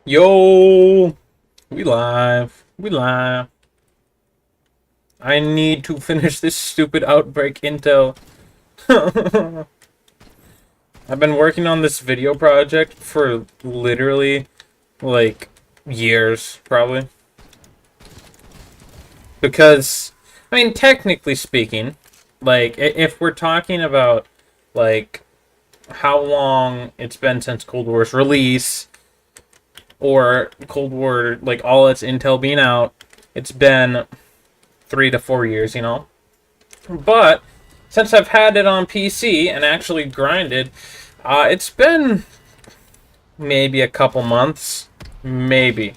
Yo, we live. We live. I need to finish this stupid Outbreak intel. I've been working on this video project for literally, like, years, probably. Because, I mean, technically speaking, like, if we're talking about, like, how long it's been since Cold War's release, or Cold War, like, all its intel being out, it's been 3 to 4 years, you know? But since I've had it on PC and actually grinded, it's been maybe a couple months, maybe,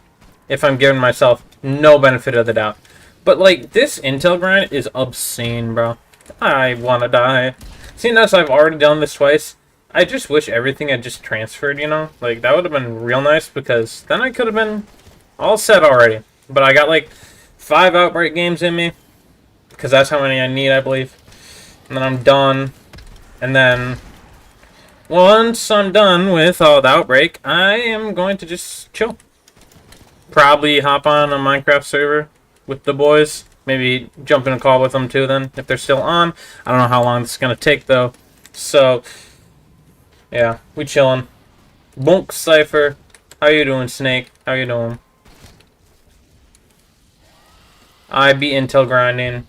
if I'm giving myself no benefit of the doubt. But like this Intel grind is obscene, bro. I wanna die. Seeing as I've already done this twice, I just wish everything had just transferred, you know? Like that would have been real nice because then I could have been all set already. But I got like 5 Outbreak games in me because that's how many I need, I believe. And then I'm done. And then once I'm done with all the Outbreak, I am going to just chill. Probably hop on a Minecraft server with the boys. Maybe jump in a call with them too then, if they're still on. I don't know how long this is going to take though. So, yeah, we chilling. Bonk Cypher. How you doing, Snake? How you doing? I be Intel grinding.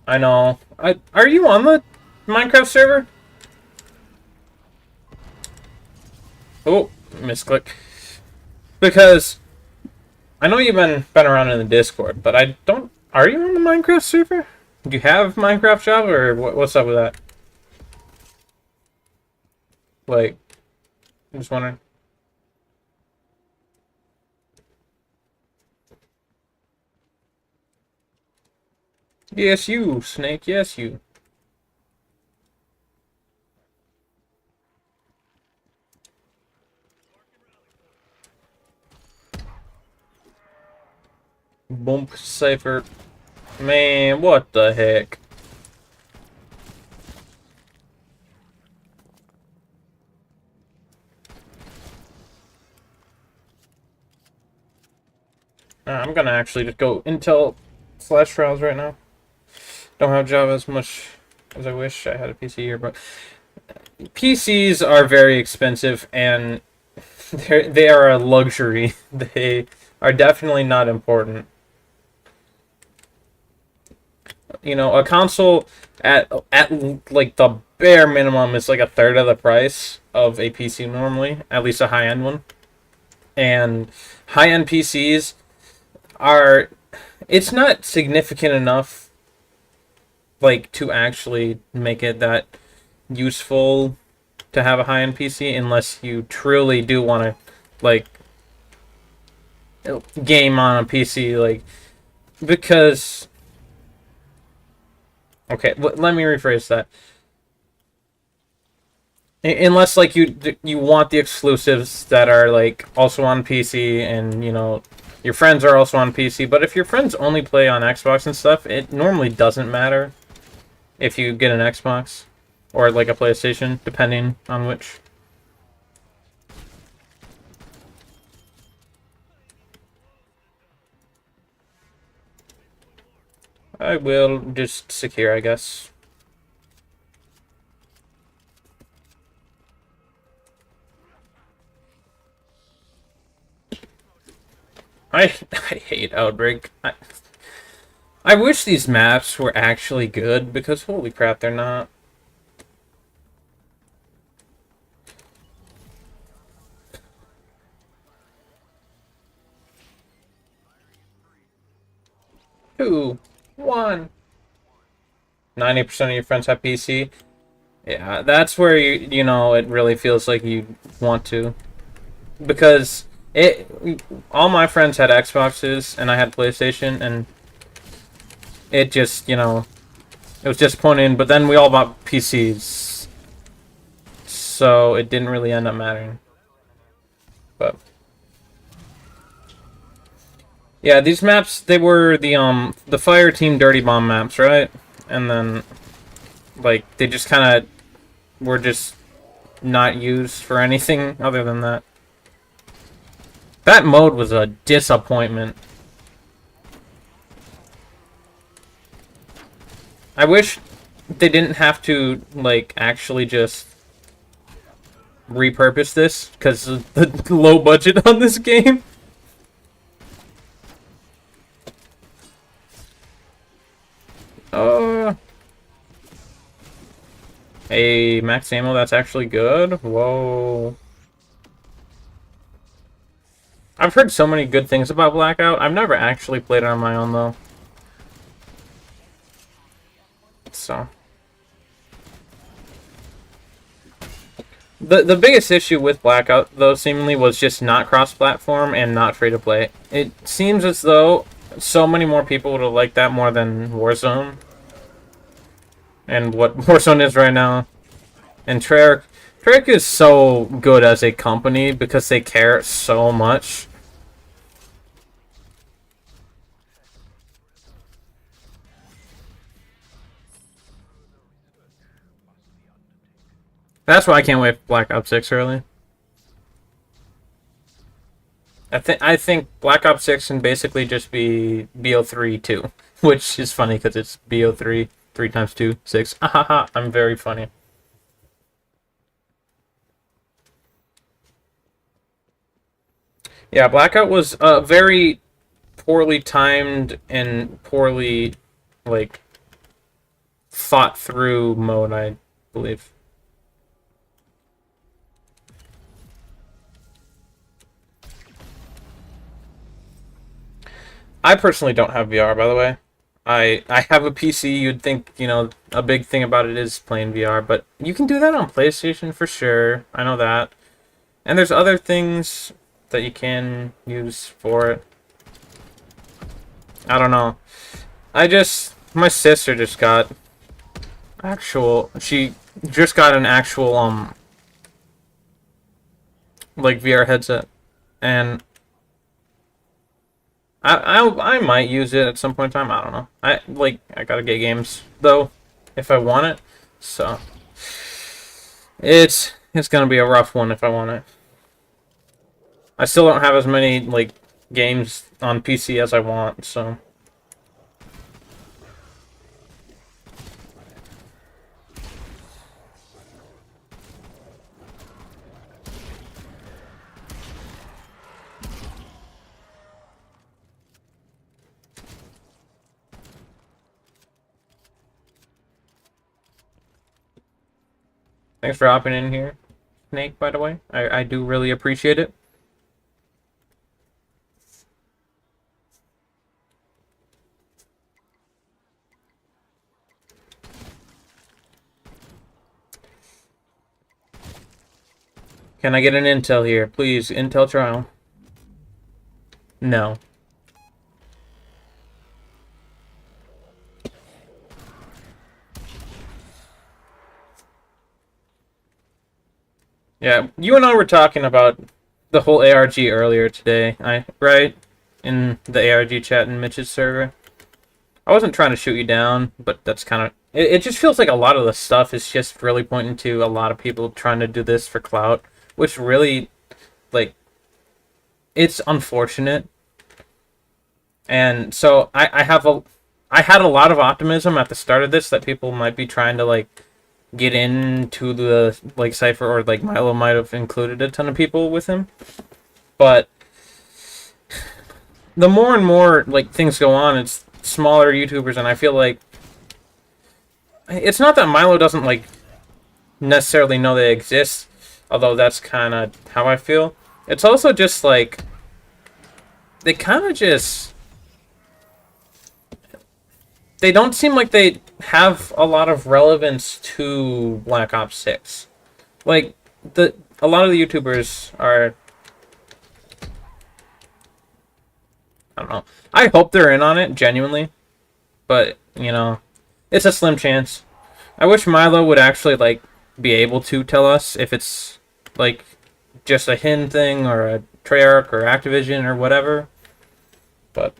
I know. Are you on the Minecraft server? Oh, misclick. Because I know you've been around in the Discord, but I don't. Are you on the Minecraft server? Do you have Minecraft Java, or what's up with that? Like, I'm just wondering. Yes, you, Snake. Yes, you. Bump Cypher. Man, what the heck? I'm gonna actually just go Intel slash trials right now. Don't have Java as much as I wish I had a PC here, but PCs are very expensive and they are a luxury. They are definitely not important. You know, a console at like the bare minimum is like a third of the price of a PC normally, at least a high-end one. And high-end PCs are, it's not significant enough like to actually make it that useful to have a high-end PC unless you truly do want to like game on a PC, like, because okay, let me rephrase that. Unless like you want the exclusives that are like also on PC, and you know your friends are also on PC, but if your friends only play on Xbox and stuff, it normally doesn't matter if you get an Xbox or like a PlayStation, depending on which. I will just secure, I guess. I hate Outbreak. I wish these maps were actually good, because holy crap, they're not. Two, one. 90% of your friends have PC. Yeah, that's where you know it really feels like you want to, because it all my friends had Xboxes and I had PlayStation, and it just, you know, it was disappointing, but then we all bought PCs, so it didn't really end up mattering. But yeah, these maps, they were the Fire Team Dirty Bomb maps, right? And then like they just kind of were just not used for anything other than that. That mode was a disappointment. I wish they didn't have to, like, actually just repurpose this, because of the low budget on this game. Hey, max ammo, that's actually good. Whoa. I've heard so many good things about Blackout. I've never actually played it on my own, though. So. The biggest issue with Blackout, though, seemingly was just not cross-platform and not free-to-play. It seems as though so many more people would have liked that more than Warzone. And what Warzone is right now. And treyarch is so good as a company because they care so much. That's why I can't wait for Black Ops 6 early. I think Black Ops 6 can basically just be BO3 2, which is funny because it's BO3 3 times 2 6. Ahaha, I'm very funny. Yeah, Blackout was very poorly timed and poorly, like, thought through mode, I believe. I personally don't have VR, by the way. I have a PC. You'd think, you know, a big thing about it is playing VR, but you can do that on PlayStation for sure. I know that. And there's other things that you can use for it. I don't know. My sister just got she just got an actual, like, VR headset. And I might use it at some point in time. I don't know. I gotta get games though, if I want it. So it's gonna be a rough one if I want it. I still don't have as many, like, games on PC as I want. So thanks for hopping in here, Snake, by the way. I do really appreciate it. Can I get an intel here? Please, intel trial. No. Yeah, you and I were talking about the whole ARG earlier today, right? In the ARG chat in Mitch's server. I wasn't trying to shoot you down, but that's kind of... It just feels like a lot of the stuff is just really pointing to a lot of people trying to do this for clout, which really, like, it's unfortunate. And so I had a lot of optimism at the start of this that people might be trying to, like, get into the, like, Cypher, or, like, MILO might have included a ton of people with him. But the more and more, like, things go on, it's smaller YouTubers, and I feel like it's not that MILO doesn't, like, necessarily know they exist, although that's kind of how I feel. It's also just, like, they kind of just... They don't seem like they have a lot of relevance to Black Ops 6. Like, a lot of the YouTubers are... I don't know. I hope they're in on it, genuinely. But, you know, it's a slim chance. I wish MILO would actually, like, be able to tell us if it's, like, just a hidden thing, or a Treyarch, or Activision, or whatever. But...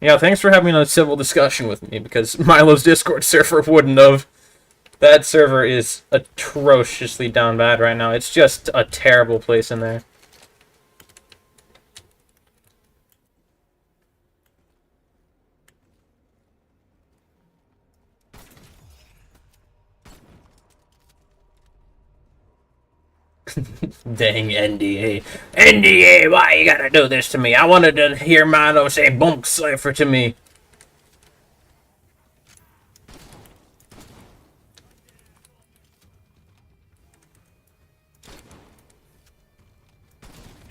yeah, thanks for having a civil discussion with me, because MILO's Discord server wouldn't have. That server is atrociously down bad right now. It's just a terrible place in there. Dang NDA. NDA, why you gotta do this to me? I wanted to hear Milo say bunk cipher to me.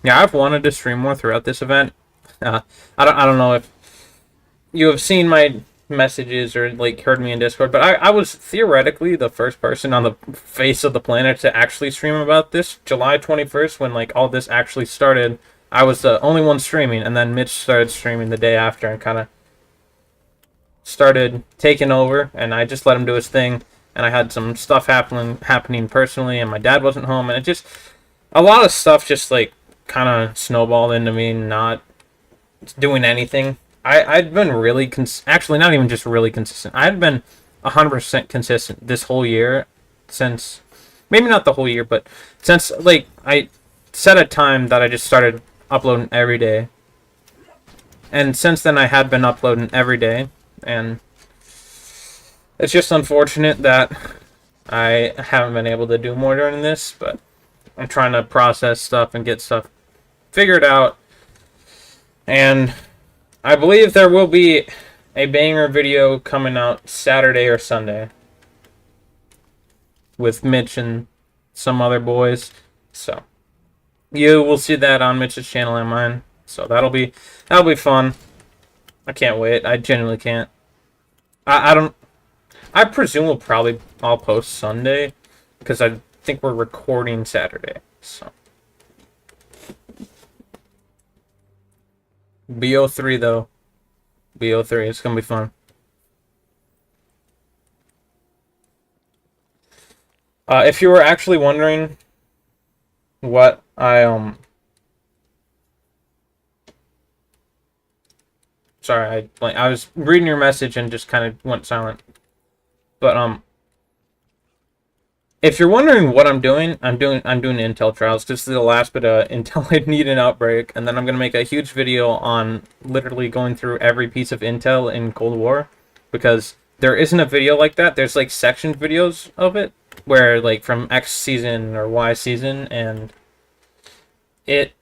Yeah, I've wanted to stream more throughout this event. I don't know if you have seen my messages or like heard me in Discord, but I was theoretically the first person on the face of the planet to actually stream about this. July 21st, when like all this actually started, I was the only one streaming, and then Mitch started streaming the day after and kind of started taking over, and I just let him do his thing. And I had some stuff happening personally, and my dad wasn't home, and it just a lot of stuff just like kind of snowballed into me not doing anything. I'd been really actually not even just really consistent. I'd been 100% consistent this whole year, since maybe not the whole year, but since like I set a time that I just started uploading every day, and since then I had been uploading every day, and it's just unfortunate that I haven't been able to do more during this, but I'm trying to process stuff and get stuff figured out. And I believe there will be a banger video coming out Saturday or Sunday with Mitch and some other boys. So you will see that on Mitch's channel and mine. So that'll be fun. I can't wait. I genuinely can't. I presume we'll probably all post Sunday, because I think we're recording Saturday. So BO3 though. BO3, it's gonna be fun. If you were actually wondering what sorry, I was reading your message and just kind of went silent. But if you're wondering what I'm doing Intel trials. This is the last bit of Intel I need an outbreak, and then I'm gonna make a huge video on literally going through every piece of Intel in Cold War, because there isn't a video like that. There's like sectioned videos of it, where like from X season or Y season, and it,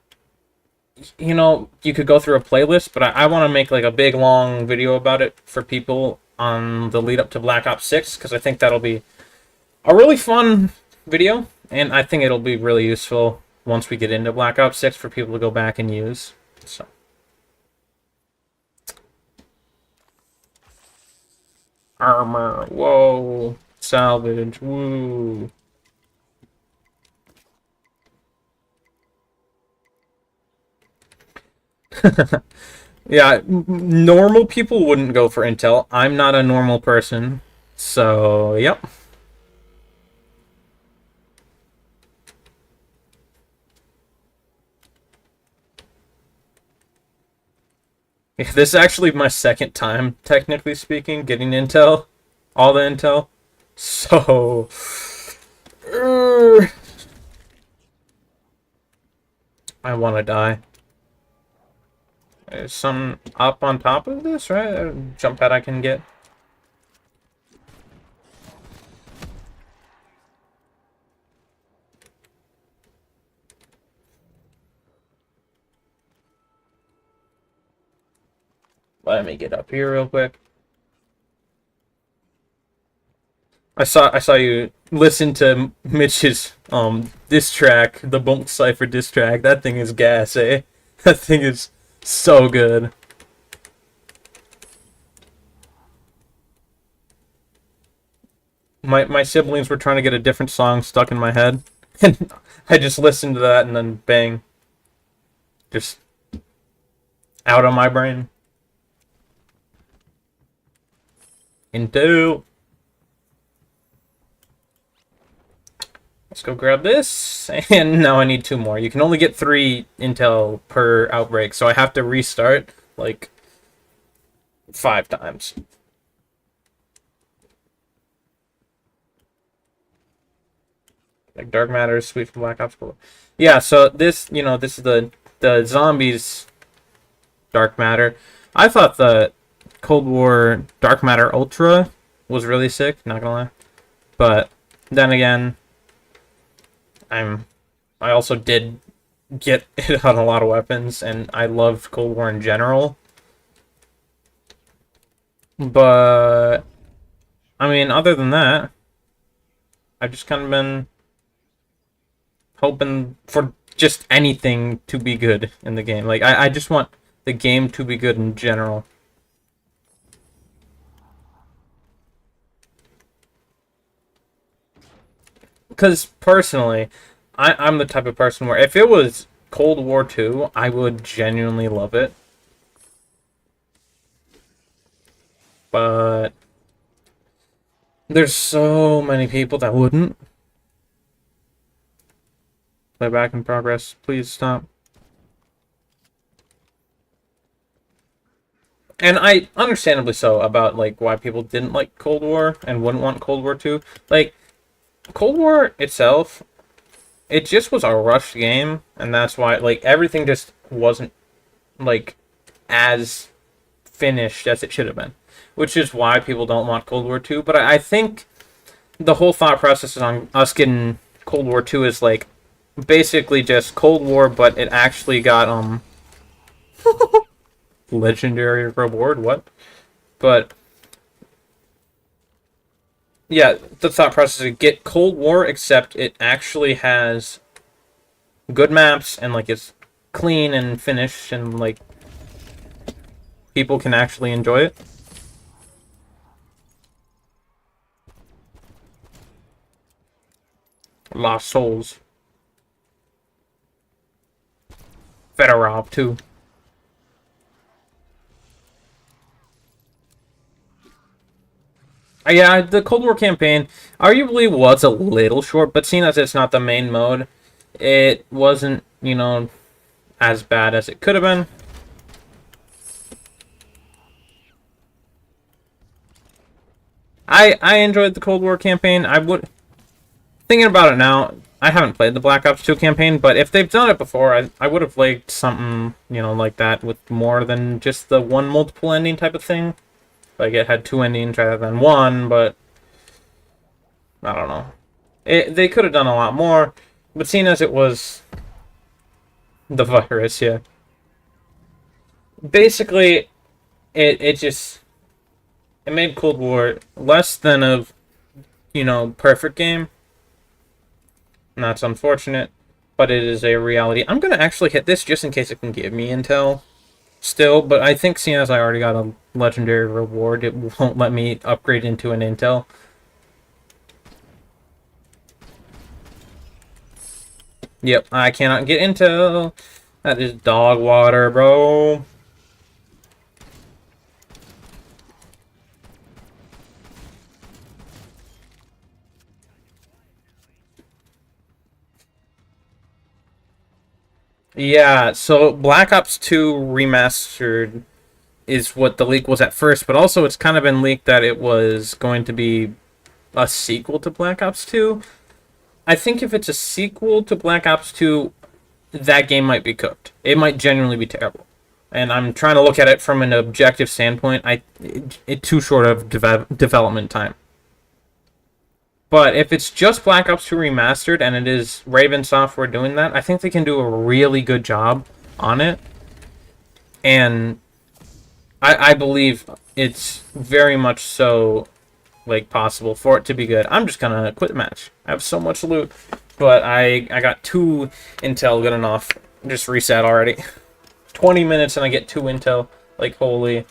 you know, you could go through a playlist, but I want to make like a big long video about it for people on the lead up to Black Ops 6, because I think that'll be a really fun video, and I think it'll be really useful once we get into Black Ops 6 for people to go back and use. So armor, whoa, salvage, woo. Yeah, normal people wouldn't go for Intel. I'm not a normal person, so yep. This is actually my second time, technically speaking, getting Intel, all the Intel. So, I want to die. There's some up on top of this, right? A jump pad I can get. Let me get up here real quick. I saw you listen to Mitch's diss track, the Bunk Cypher diss track. That thing is gas, eh? That thing is so good. My siblings were trying to get a different song stuck in my head, and I just listened to that, and then bang, just out of my brain. Into. Let's go grab this, and now I need 2 more. You can only get 3 Intel per outbreak, so I have to restart like 5 times. Like Dark Matter, Sweet from Black Ops 4. Yeah, so this, you know, this is the zombies Dark Matter. I thought the Cold War Dark Matter Ultra was really sick, not gonna lie. But then again, I'm I also did get it on a lot of weapons, and I loved Cold War in general. But I mean, other than that, I've just kind of been hoping for just anything to be good in the game. Like, I just want the game to be good in general. Because personally, I'm the type of person where if it was Cold War 2, I would genuinely love it. But there's so many people that wouldn't. Playback in progress. Please stop. And I, understandably so, about, like, why people didn't like Cold War and wouldn't want Cold War 2. Like, Cold War itself, it just was a rushed game, and that's why, like, everything just wasn't, like, as finished as it should have been. Which is why people don't want Cold War 2. But I think the whole thought process on us getting Cold War 2 is, like, basically just Cold War, but it actually got, legendary reward, what? But yeah, the thought process is get Cold War, except it actually has good maps and, like, it's clean and finished and, like, people can actually enjoy it. Lost Souls. Fedorov too. Yeah, the Cold War campaign arguably was a little short, but seeing as it's not the main mode, it wasn't, you know, as bad as it could have been. I enjoyed the Cold War campaign. I would, thinking about it now, I haven't played the Black Ops 2 campaign, but if they've done it before, I would have liked something, you know, like that with more than just the one multiple ending type of thing. Like, it had two endings rather than one, but I don't know. They could have done a lot more, but seeing as it was the virus, yeah. Basically, it just, it made Cold War less than a, you know, perfect game. And that's unfortunate, but it is a reality. I'm going to actually hit this just in case it can give me intel still, but I think seeing as I already got a legendary reward, it won't let me upgrade into an intel. Yep, I cannot get intel. That is dog water, bro. Yeah, so Black Ops 2 Remastered is what the leak was at first, but also it's kind of been leaked that it was going to be a sequel to Black Ops 2. I think if it's a sequel to Black Ops 2, that game might be cooked. It might genuinely be terrible. And I'm trying to look at it from an objective standpoint. It's too short of development time. But if it's just Black Ops 2 Remastered and it is Raven Software doing that, I think they can do a really good job on it. And I believe it's very much so, like, possible for it to be good. I'm just gonna quit the match. I have so much loot, but I got 2 intel good enough. Just reset already. 20 minutes and I get 2 intel. Like, holy.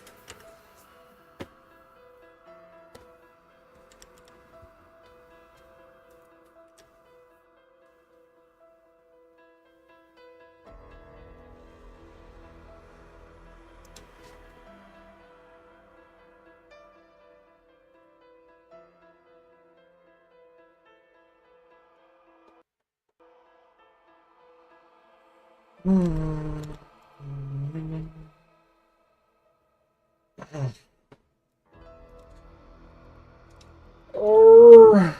Oh.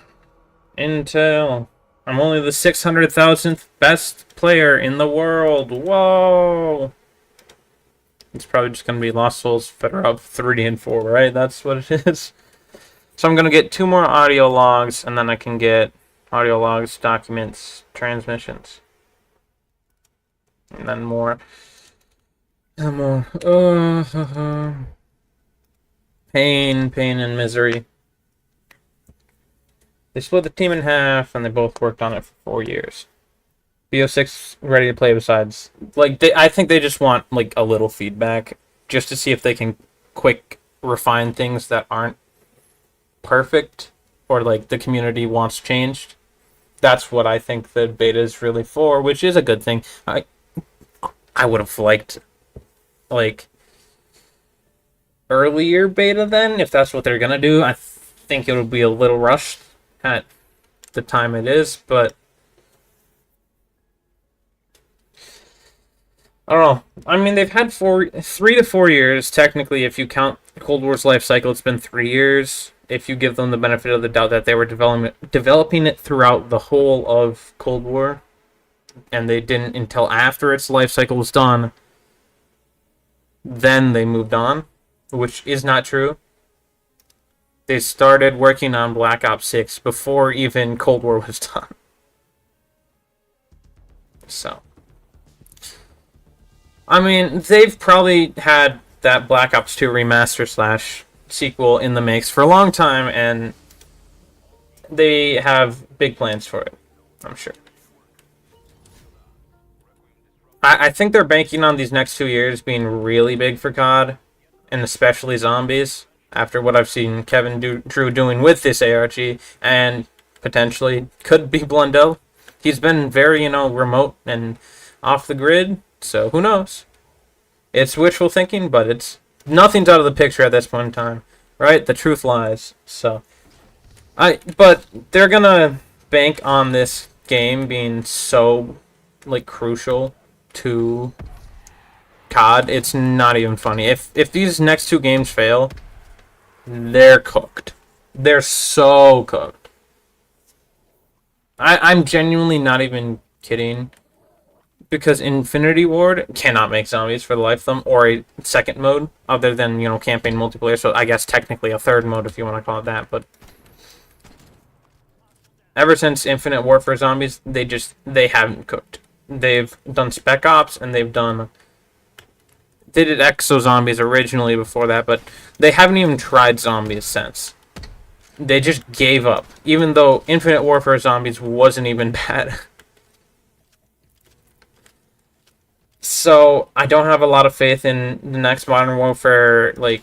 Intel. I'm only the 600,000th best player in the world. Whoa. It's probably just going to be Lost Souls, Fedorov 3 and 4, right? That's what it is. So I'm going to get 2 more audio logs, and then I can get audio logs, documents, transmissions. and then more. And more. Pain and misery. They split the team in half, and they both worked on it for 4 years. BO6 ready to play besides... Like, I think they just want, like, a little feedback, just to see if they can quick refine things that aren't perfect, or, like, the community wants changed. That's what I think the beta is really for, which is a good thing. I would have liked, like, earlier beta then, if that's what they're gonna do. I think it would be a little rushed at the time it is, but I don't know. I mean, they've had 3 to 4 years, technically, if you count Cold War's life cycle, it's been 3 years. If you give them the benefit of the doubt that they were developing it throughout the whole of Cold War, and they didn't until after its life cycle was done, then they moved on, which is not true. They started working on Black Ops 6 before even Cold War was done. So, I mean, they've probably had that Black Ops 2 remaster / sequel in the mix for a long time, and they have big plans for it, I'm sure. I think they're banking on these next 2 years being really big for COD, and especially zombies, after what I've seen Kevin Drew doing with this ARG, and potentially could be Blundell. He's been very, remote and off the grid, so who knows? It's wishful thinking, but it's nothing's out of the picture at this point in time, right? The truth lies. So, but they're gonna bank on this game being so, like, crucial to COD. It's not even funny. If these next 2 games fail, they're cooked. They're so cooked. I'm genuinely not even kidding, because Infinity Ward cannot make zombies for the life of them, or a second mode other than, campaign multiplayer. So I guess technically a third mode if you want to call it that. But ever since Infinite Warfare Zombies, they haven't cooked. They've done Spec Ops, and they did Exo Zombies originally before that, but they haven't even tried zombies since. They just gave up, even though Infinite Warfare Zombies wasn't even bad. So, I don't have a lot of faith in the next Modern Warfare, like,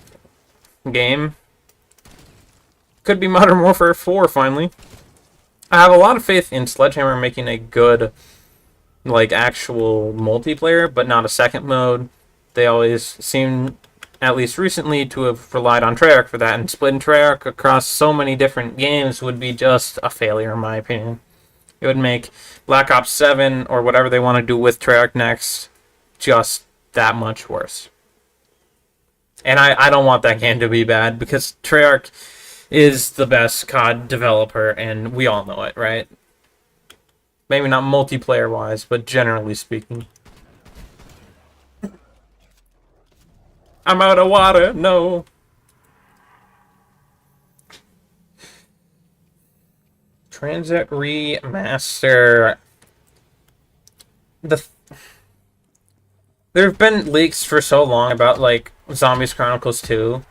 game. Could be Modern Warfare 4, finally. I have a lot of faith in Sledgehammer making a good, like, actual multiplayer, but not a second mode. They always seem, at least recently, to have relied on Treyarch for that, and splitting Treyarch across so many different games would be just a failure, in my opinion. It would make Black Ops 7, or whatever they want to do with Treyarch next, just that much worse. And I don't want that game to be bad, because Treyarch is the best COD developer, and we all know it, right? Maybe not multiplayer-wise, but generally speaking. I'm out of water, no. Transit Remaster. There have been leaks for so long about, like, Zombies Chronicles 2.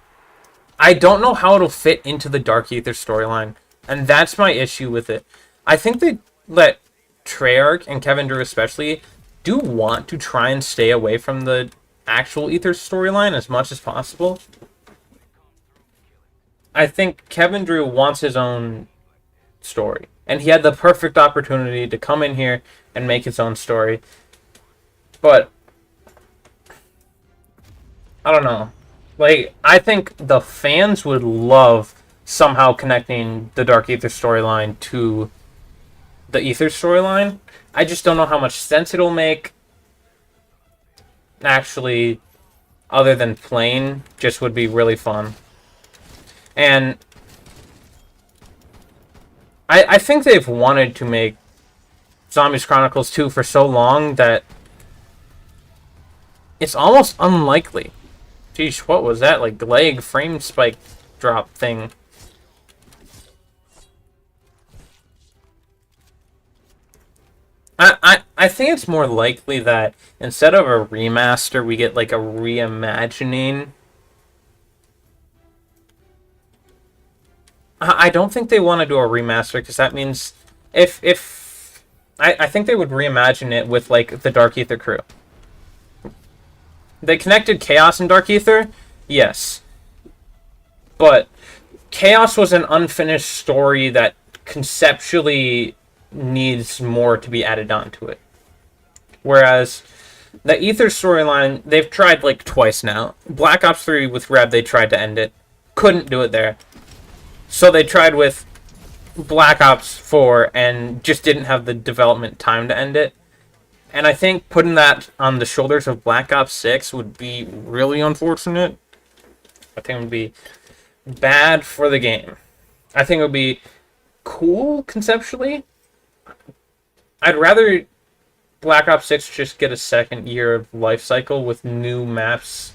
I don't know how it'll fit into the Dark Ether storyline, and that's my issue with it. I think they let Treyarch, and Kevin Drew especially, do want to try and stay away from the actual Ether storyline as much as possible. I think Kevin Drew wants his own story, and he had the perfect opportunity to come in here and make his own story. But I don't know. Like, I think the fans would love somehow connecting the Dark Ether storyline to the Ether storyline. I just don't know how much sense it'll make. Actually, other than playing, just would be really fun. And I think they've wanted to make Zombies Chronicles 2 for so long that it's almost unlikely. Geesh, what was that? Like, lag frame spike drop thing. I think it's more likely that instead of a remaster, we get like a reimagining. I don't think they want to do a remaster because that means if I think they would reimagine it with like the Dark Ether crew. They connected Chaos and Dark Ether, yes, but Chaos was an unfinished story that conceptually needs more to be added onto it. Whereas the Ether storyline, they've tried like twice now. Black Ops 3 with Rev, they tried to end it. Couldn't do it there. So they tried with Black Ops 4 and just didn't have the development time to end it. And I think putting that on the shoulders of Black Ops 6 would be really unfortunate. I think it would be bad for the game. I think it would be cool conceptually. I'd rather Black Ops 6 just get a second year of life cycle with new maps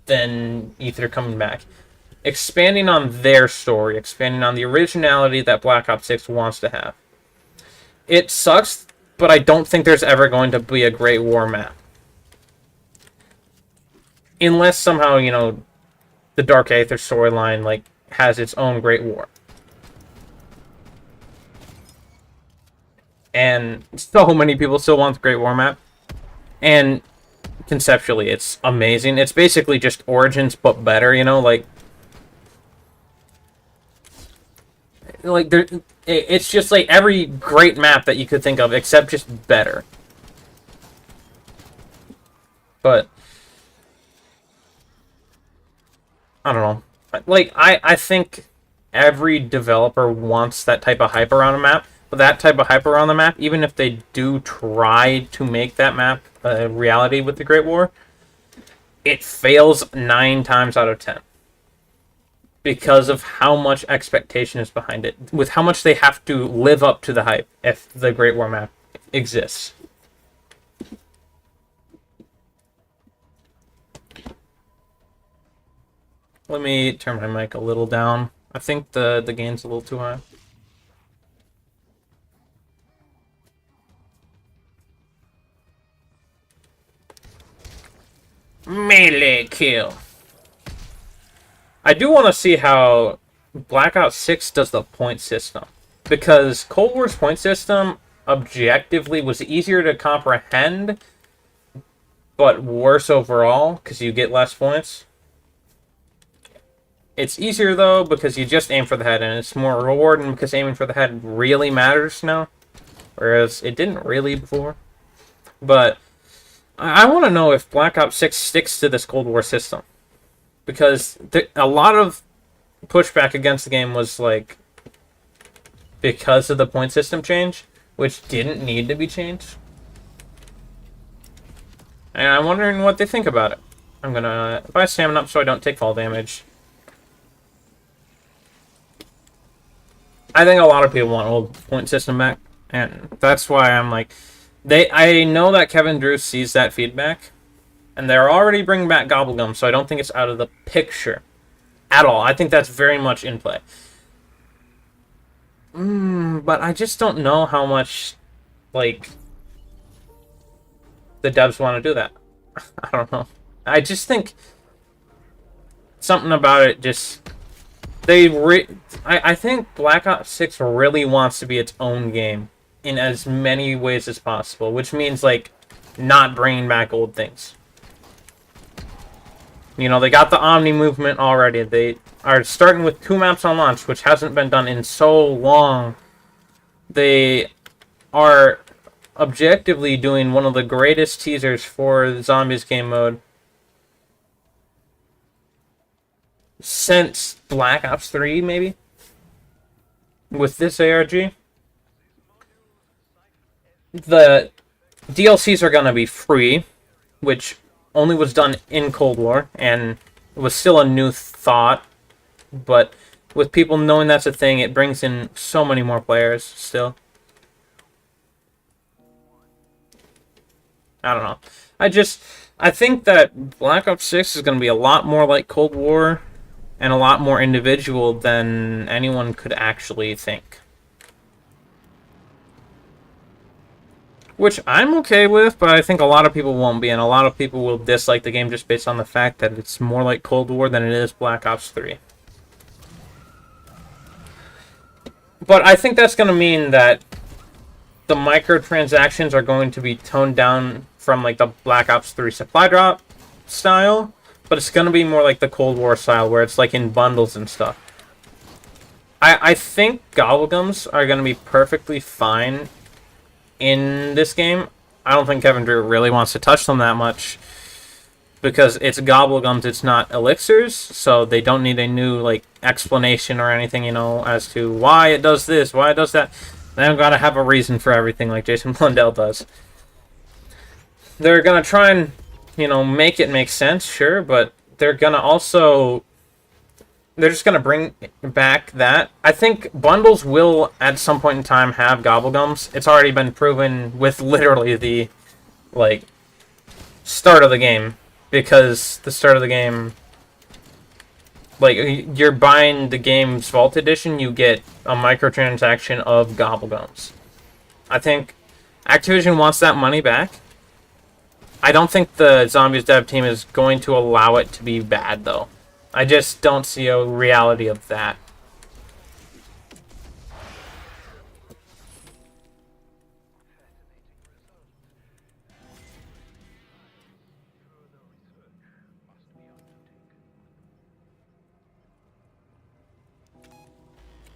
than Ether coming back. Expanding on their story, expanding on the originality that Black Ops 6 wants to have. It sucks, but I don't think there's ever going to be a Great War map. Unless somehow, you know, the Dark Aether storyline like has its own Great War. And so many people still want the Great War map. And conceptually, it's amazing. It's basically just Origins, but better, you know? Like there, it's just like every great map that you could think of, except just better. But I don't know. Like, I think every developer wants that type of hype around a map. But that type of hype around the map, even if they do try to make that map a reality with the Great War, it fails 9 times out of 10. Because of how much expectation is behind it. With how much they have to live up to the hype if the Great War map exists. Let me turn my mic a little down. I think the gain's a little too high. Melee kill. I do want to see how Black Ops 6 does the point system. Because Cold War's point system, objectively, was easier to comprehend, but worse overall, because you get less points. It's easier, though, because you just aim for the head, and it's more rewarding because aiming for the head really matters now. Whereas it didn't really before. But I want to know if Black Ops 6 sticks to this Cold War system. Because a lot of pushback against the game was, like, because of the point system change, which didn't need to be changed. And I'm wondering what they think about it. I'm going to buy stamina up so I don't take fall damage. I think a lot of people want old point system back. And that's why I'm like... I know that Kevin Drew sees that feedback, and they're already bringing back Gobblegum, so I don't think it's out of the picture at all. I think that's very much in play. But I just don't know how much, like, the devs want to do that. I don't know. I just think something about it just... I think Black Ops 6 really wants to be its own game in as many ways as possible, which means, like, not bringing back old things. You know, they got the Omni movement already. They are starting with 2 maps on launch, which hasn't been done in so long. They are objectively doing one of the greatest teasers for the Zombies game mode since Black Ops 3, maybe? With this ARG. The DLCs are going to be free, which only was done in Cold War, and it was still a new thought, but with people knowing that's a thing, it brings in so many more players still. I don't know. I think that Black Ops 6 is going to be a lot more like Cold War and a lot more individual than anyone could actually think. which I'm okay with, but I think a lot of people won't be, and a lot of people will dislike the game just based on the fact that it's more like Cold War than it is Black Ops 3. But I think that's going to mean that the microtransactions are going to be toned down from like the Black Ops 3 supply drop style, but it's going to be more like the Cold War style where it's like in bundles and stuff. I think gobblegums are going to be perfectly fine in this game. I don't think Kevin Drew really wants to touch them that much because it's gobblegums, it's not elixirs, so they don't need a new like explanation or anything, you know, as to why it does this, why it does that. They don't gotta have a reason for everything like Jason Blundell does. They're gonna try and, you know, make it make sense, sure, but they're gonna also... They're just gonna bring back that. I think bundles will, at some point in time, have gobblegums. It's already been proven with literally the, like, start of the game. Because the start of the game... Like, you're buying the game's Vault Edition, you get a microtransaction of gobblegums. I think Activision wants that money back. I don't think the Zombies dev team is going to allow it to be bad, though. I just don't see a reality of that.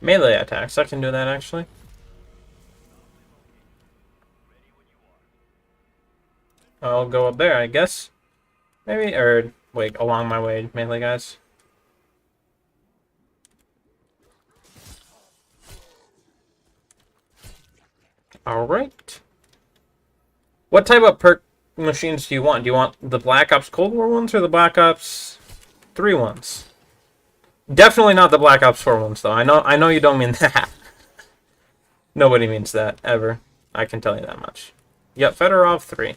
Melee attacks, I can do that actually. I'll go up there, I guess. Maybe, or wait, along my way, melee guys. Alright. What type of perk machines do you want? Do you want the Black Ops Cold War ones or the Black Ops 3 ones? Definitely not the Black Ops 4 ones, though. I know you don't mean that. Nobody means that, ever. I can tell you that much. Yep, Fedorov 3.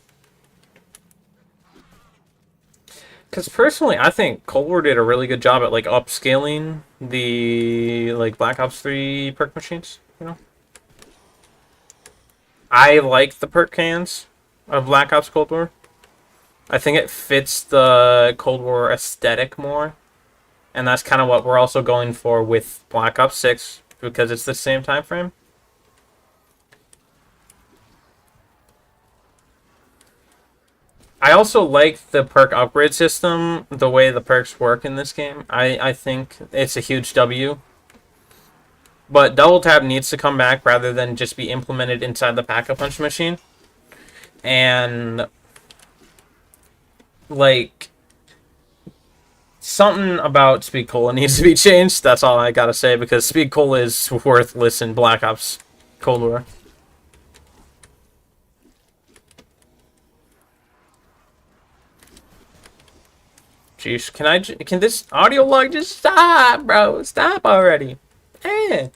Because personally, I think Cold War did a really good job at, like, upscaling the, like, Black Ops 3 perk machines, you know? I like the perk cans of Black Ops Cold War. I think it fits the Cold War aesthetic more. And that's kind of what we're also going for with Black Ops 6, because it's the same time frame. I also like the perk upgrade system, the way the perks work in this game. I think it's a huge W. But Double Tap needs to come back rather than just be implemented inside the Pack-a-Punch machine. And, like, something about Speed Cola needs to be changed. That's all I gotta say, because Speed Cola is worthless in Black Ops Cold War. Jeez, can this audio log just stop, bro? Stop already. Eh.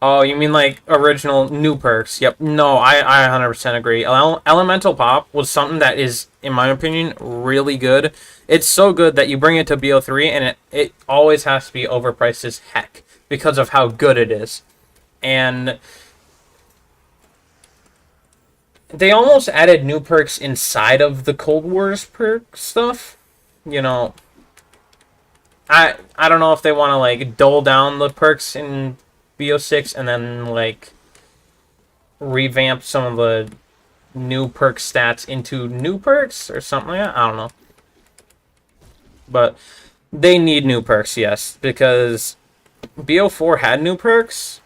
Oh, you mean like original new perks? Yep. No, I 100% agree. Elemental Pop was something that is, in my opinion, really good. It's so good that you bring it to BO3 and it always has to be overpriced as heck because of how good it is. And they almost added new perks inside of the Cold War's perk stuff. You know, I don't know if they want to like dole down the perks in BO6 and then like revamp some of the new perk stats into new perks or something like that. I don't know. But they need new perks, yes, because BO4 had new perks,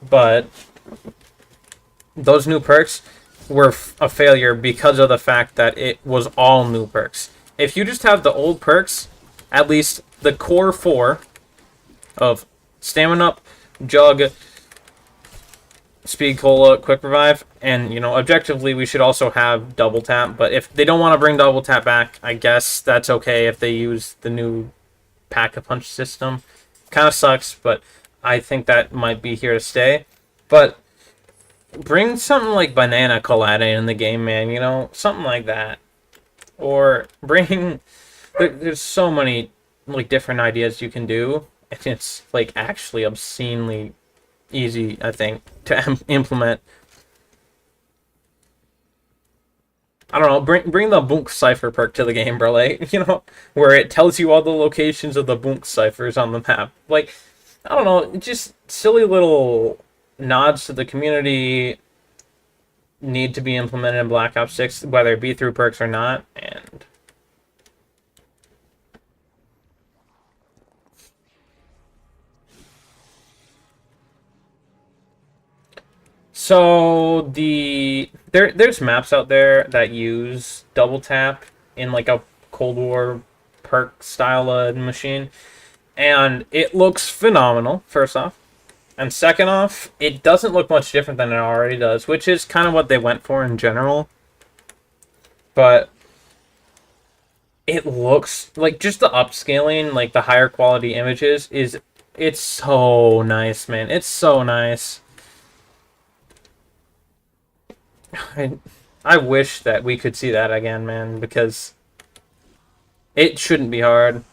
but those new perks were a failure because of the fact that it was all new perks. If you just have the old perks, at least the core 4 of Stamina Up, Jug, Speed Cola, Quick Revive, and, you know, objectively we should also have Double Tap, but if they don't want to bring Double Tap back, I guess that's okay if they use the new Pack-a-Punch system. Kind of sucks, but I think that might be here to stay. But bring something like Banana Colada in the game, man, you know, something like that. Or bring... There's so many, like, different ideas you can do, and it's, like, actually obscenely easy, I think, to implement. I don't know, bring the Bunk Cipher perk to the game, bro. Like, where it tells you all the locations of the Bunk ciphers on the map. Like, I don't know, just silly little nods to the community need to be implemented in Black Ops 6, whether it be through perks or not, and so there's maps out there that use double tap in like a Cold War perk style machine, and it looks phenomenal, first off. And second off, it doesn't look much different than it already does, which is kind of what they went for in general. But it looks like just the upscaling, like the higher quality images it's so nice, man. It's so nice. I wish that we could see that again, man, because it shouldn't be hard.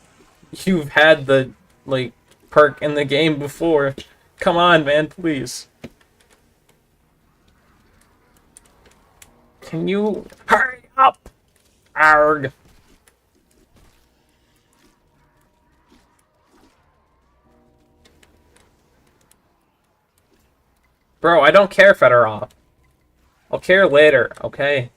You've had the like perk in the game before. Come on, man, please. Can you hurry up? ARG. Bro, I don't care, Fedorov. I'll care later, okay?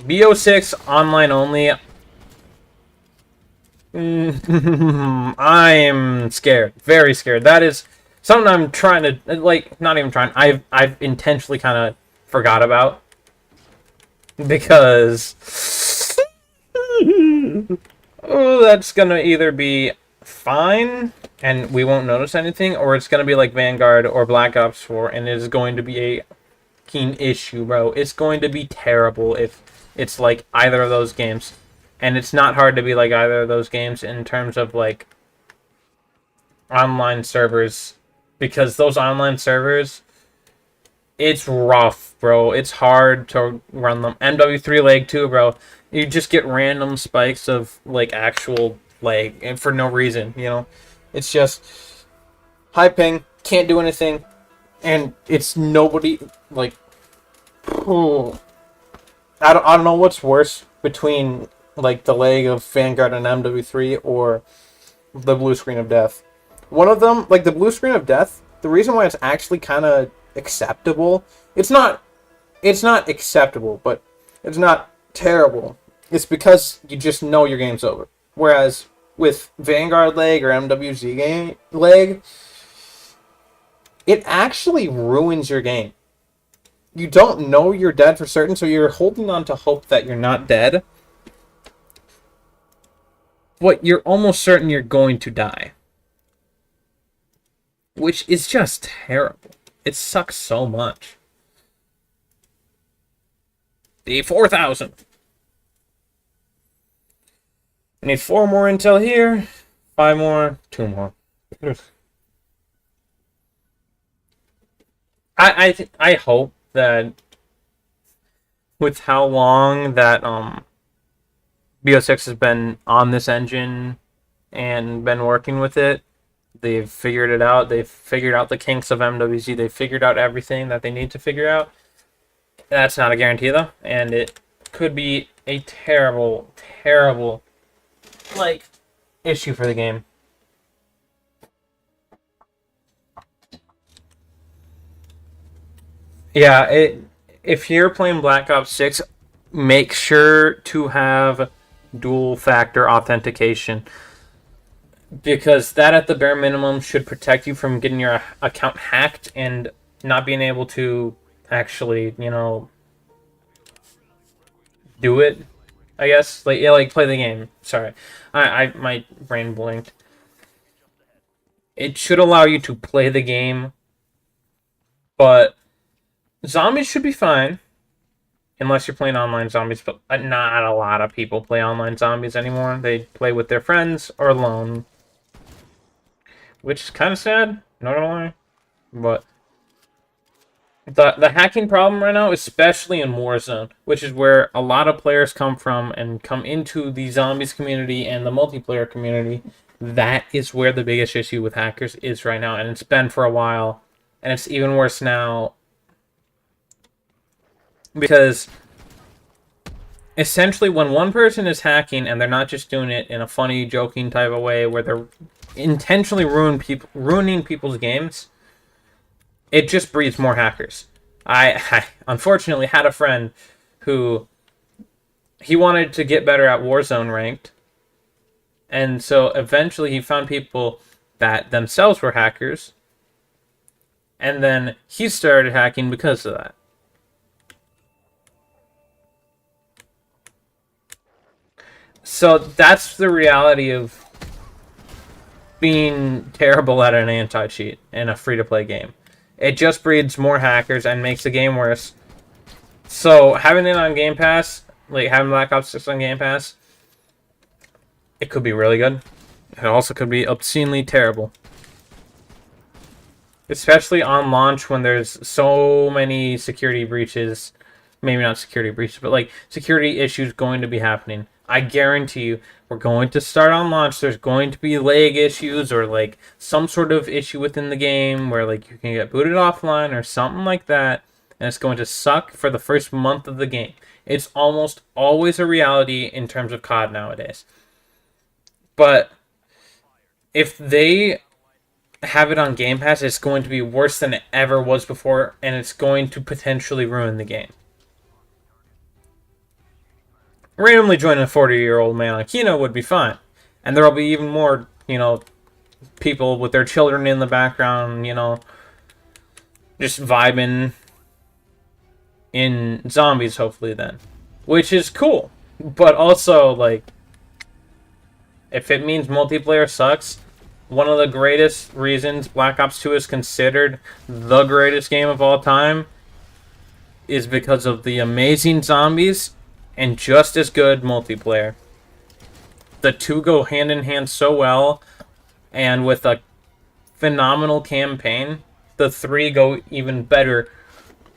BO6 online only. I'm scared. Very scared. That is something I'm trying to, like, not even trying. I've intentionally kind of forgot about. Because oh, that's gonna either be fine and we won't notice anything, or it's gonna be like Vanguard or Black Ops 4 and it is going to be a keen issue, bro. It's going to be terrible if it's like either of those games. And it's not hard to be like either of those games in terms of like online servers, because those online servers, it's rough, bro. It's hard to run them. MW3 lag too, bro. You just get random spikes of like actual lag and for no reason, It's just high ping, can't do anything, and it's nobody like. Oh, I don't know what's worse between like the lag of Vanguard and MW3 or the blue screen of death. One of them, like the blue screen of death, the reason why it's actually kind of acceptable, it's not acceptable, but it's not terrible. It's because you just know your game's over. Whereas with Vanguard lag or MWZ game lag, it actually ruins your game. You don't know you're dead for certain, so you're holding on to hope that you're not dead. But you're almost certain you're going to die. Which is just terrible. It sucks so much. The 4,000. I need 4 more intel here. 5 more. 2 more. I hope that with how long that BO6 has been on this engine and been working with it, they've figured it out. They've figured out the kinks of MWZ. They've figured out everything that they need to figure out. That's not a guarantee, though, and it could be a terrible, terrible, like, issue for the game. Yeah, if you're playing Black Ops 6, make sure to have dual factor authentication, because that at the bare minimum should protect you from getting your account hacked and not being able to actually, do it, I guess. Like, yeah, like play the game. Sorry. My brain blinked. It should allow you to play the game, but zombies should be fine. Unless you're playing online zombies, but not a lot of people play online zombies anymore. They play with their friends or alone. Which is kind of sad, not gonna lie. But The hacking problem right now, especially in Warzone, which is where a lot of players come from and come into the zombies community and the multiplayer community, that is where the biggest issue with hackers is right now, and it's been for a while, and it's even worse now because essentially when one person is hacking and they're not just doing it in a funny, joking type of way where they're intentionally ruining people's games, it just breeds more hackers. I unfortunately had a friend who he wanted to get better at Warzone ranked, and so eventually he found people that themselves were hackers, and then he started hacking because of that. So that's the reality of being terrible at an anti-cheat in a free-to-play game. It just breeds more hackers and makes the game worse. So having it on Game Pass, like having Black Ops 6 on Game Pass, it could be really good. It also could be obscenely terrible. Especially on launch when there's so many security breaches. Maybe not security breaches, but like security issues going to be happening. I guarantee you, we're going to start on launch. There's going to be lag issues or like some sort of issue within the game where like you can get booted offline or something like that, and it's going to suck for the first month of the game. It's almost always a reality in terms of COD nowadays. But if they have it on Game Pass, it's going to be worse than it ever was before, and it's going to potentially ruin the game. Randomly joining a 40-year-old man on Kino would be fine. And there'll be even more, people with their children in the background, just vibing in zombies, hopefully, then. Which is cool. But also, like, if it means multiplayer sucks, one of the greatest reasons Black Ops 2 is considered the greatest game of all time is because of the amazing zombies and just as good multiplayer. The two go hand in hand so well, and with a phenomenal campaign, the three go even better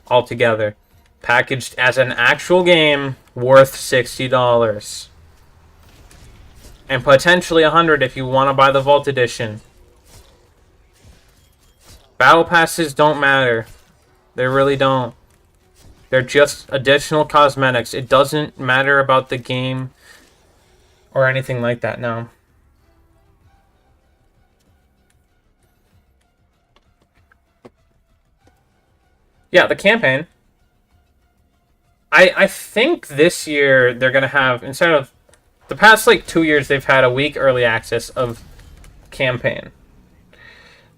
altogether. Packaged as an actual game worth $60. And potentially $100 if you want to buy the Vault Edition. Battle passes don't matter. They really don't. They're just additional cosmetics. It doesn't matter about the game or anything like that, no. Yeah, the campaign. I think this year they're going to have, instead of the past, 2 years, they've had a week early access of campaign.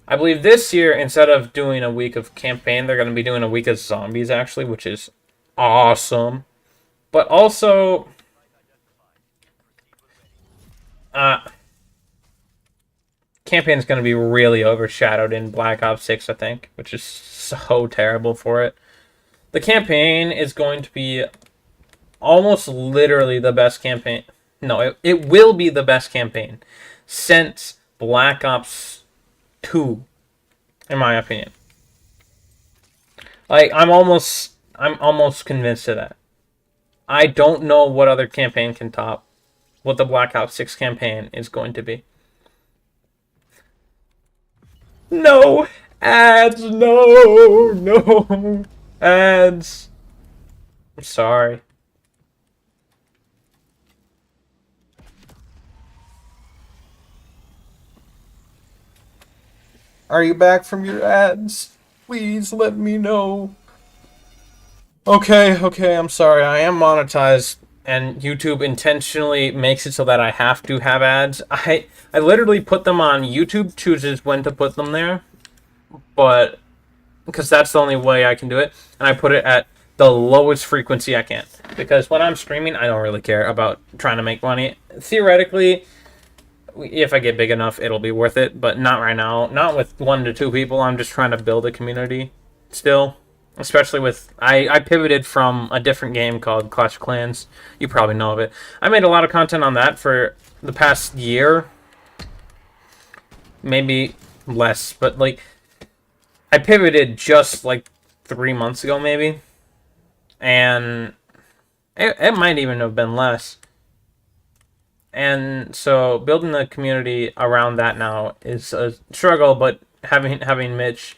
I believe this year, instead of doing a week of campaign, they're going to be doing a week of zombies, actually, which is awesome. But also, campaign is going to be really overshadowed in Black Ops 6, I think, which is so terrible for it. The campaign is going to be almost literally the best campaign. No, it will be the best campaign since Black Ops 2, in my opinion. I'm almost convinced of that. I don't know what other campaign can top what the Black Ops 6 campaign is going to be. No ads, no ads. I'm sorry. Are you back from your ads? Please let me know. Okay, I'm sorry. I am monetized, and YouTube intentionally makes it so that I have to have ads. I literally put them on. YouTube chooses when to put them there, but because that's the only way I can do it, and I put it at the lowest frequency I can. Because when I'm streaming, I don't really care about trying to make money. Theoretically, if I get big enough, it'll be worth it, but not right now. Not with 1 to 2 people. I'm just trying to build a community still. Especially with... I pivoted from a different game called Clash of Clans. You probably know of it. I made a lot of content on that for the past year. Maybe less, but I pivoted just 3 months ago, maybe. And it might even have been less. And so building the community around that now is a struggle, but having Mitch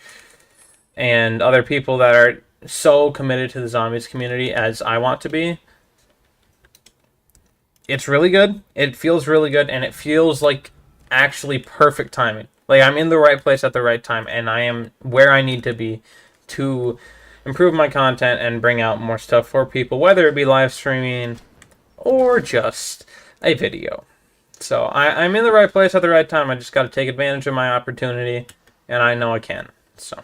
and other people that are so committed to the zombies community as I want to be, it's really good. It feels really good, and it feels like actually perfect timing. Like I'm in the right place at the right time, and I am where I need to be to improve my content and bring out more stuff for people, whether it be live streaming or just a video. So I'm in the right place at the right time. I just got to take advantage of my opportunity, and I know I can. So,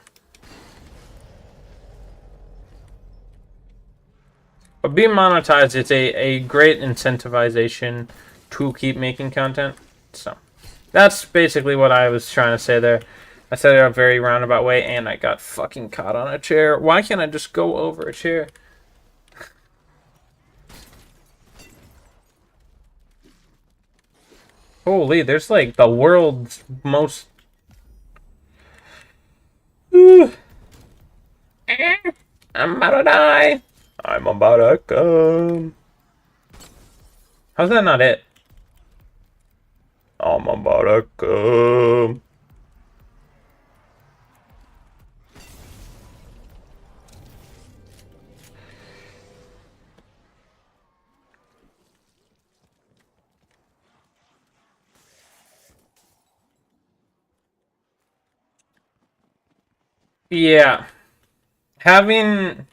but being monetized is a great incentivization to keep making content. So that's basically what I was trying to say there. I said it in a very roundabout way, and I got fucking caught on a chair. Why can't I just go over a chair? Holy, there's like the world's most... I'm about to die. I'm about to come. How's that not it? I'm about to come. Yeah. Having...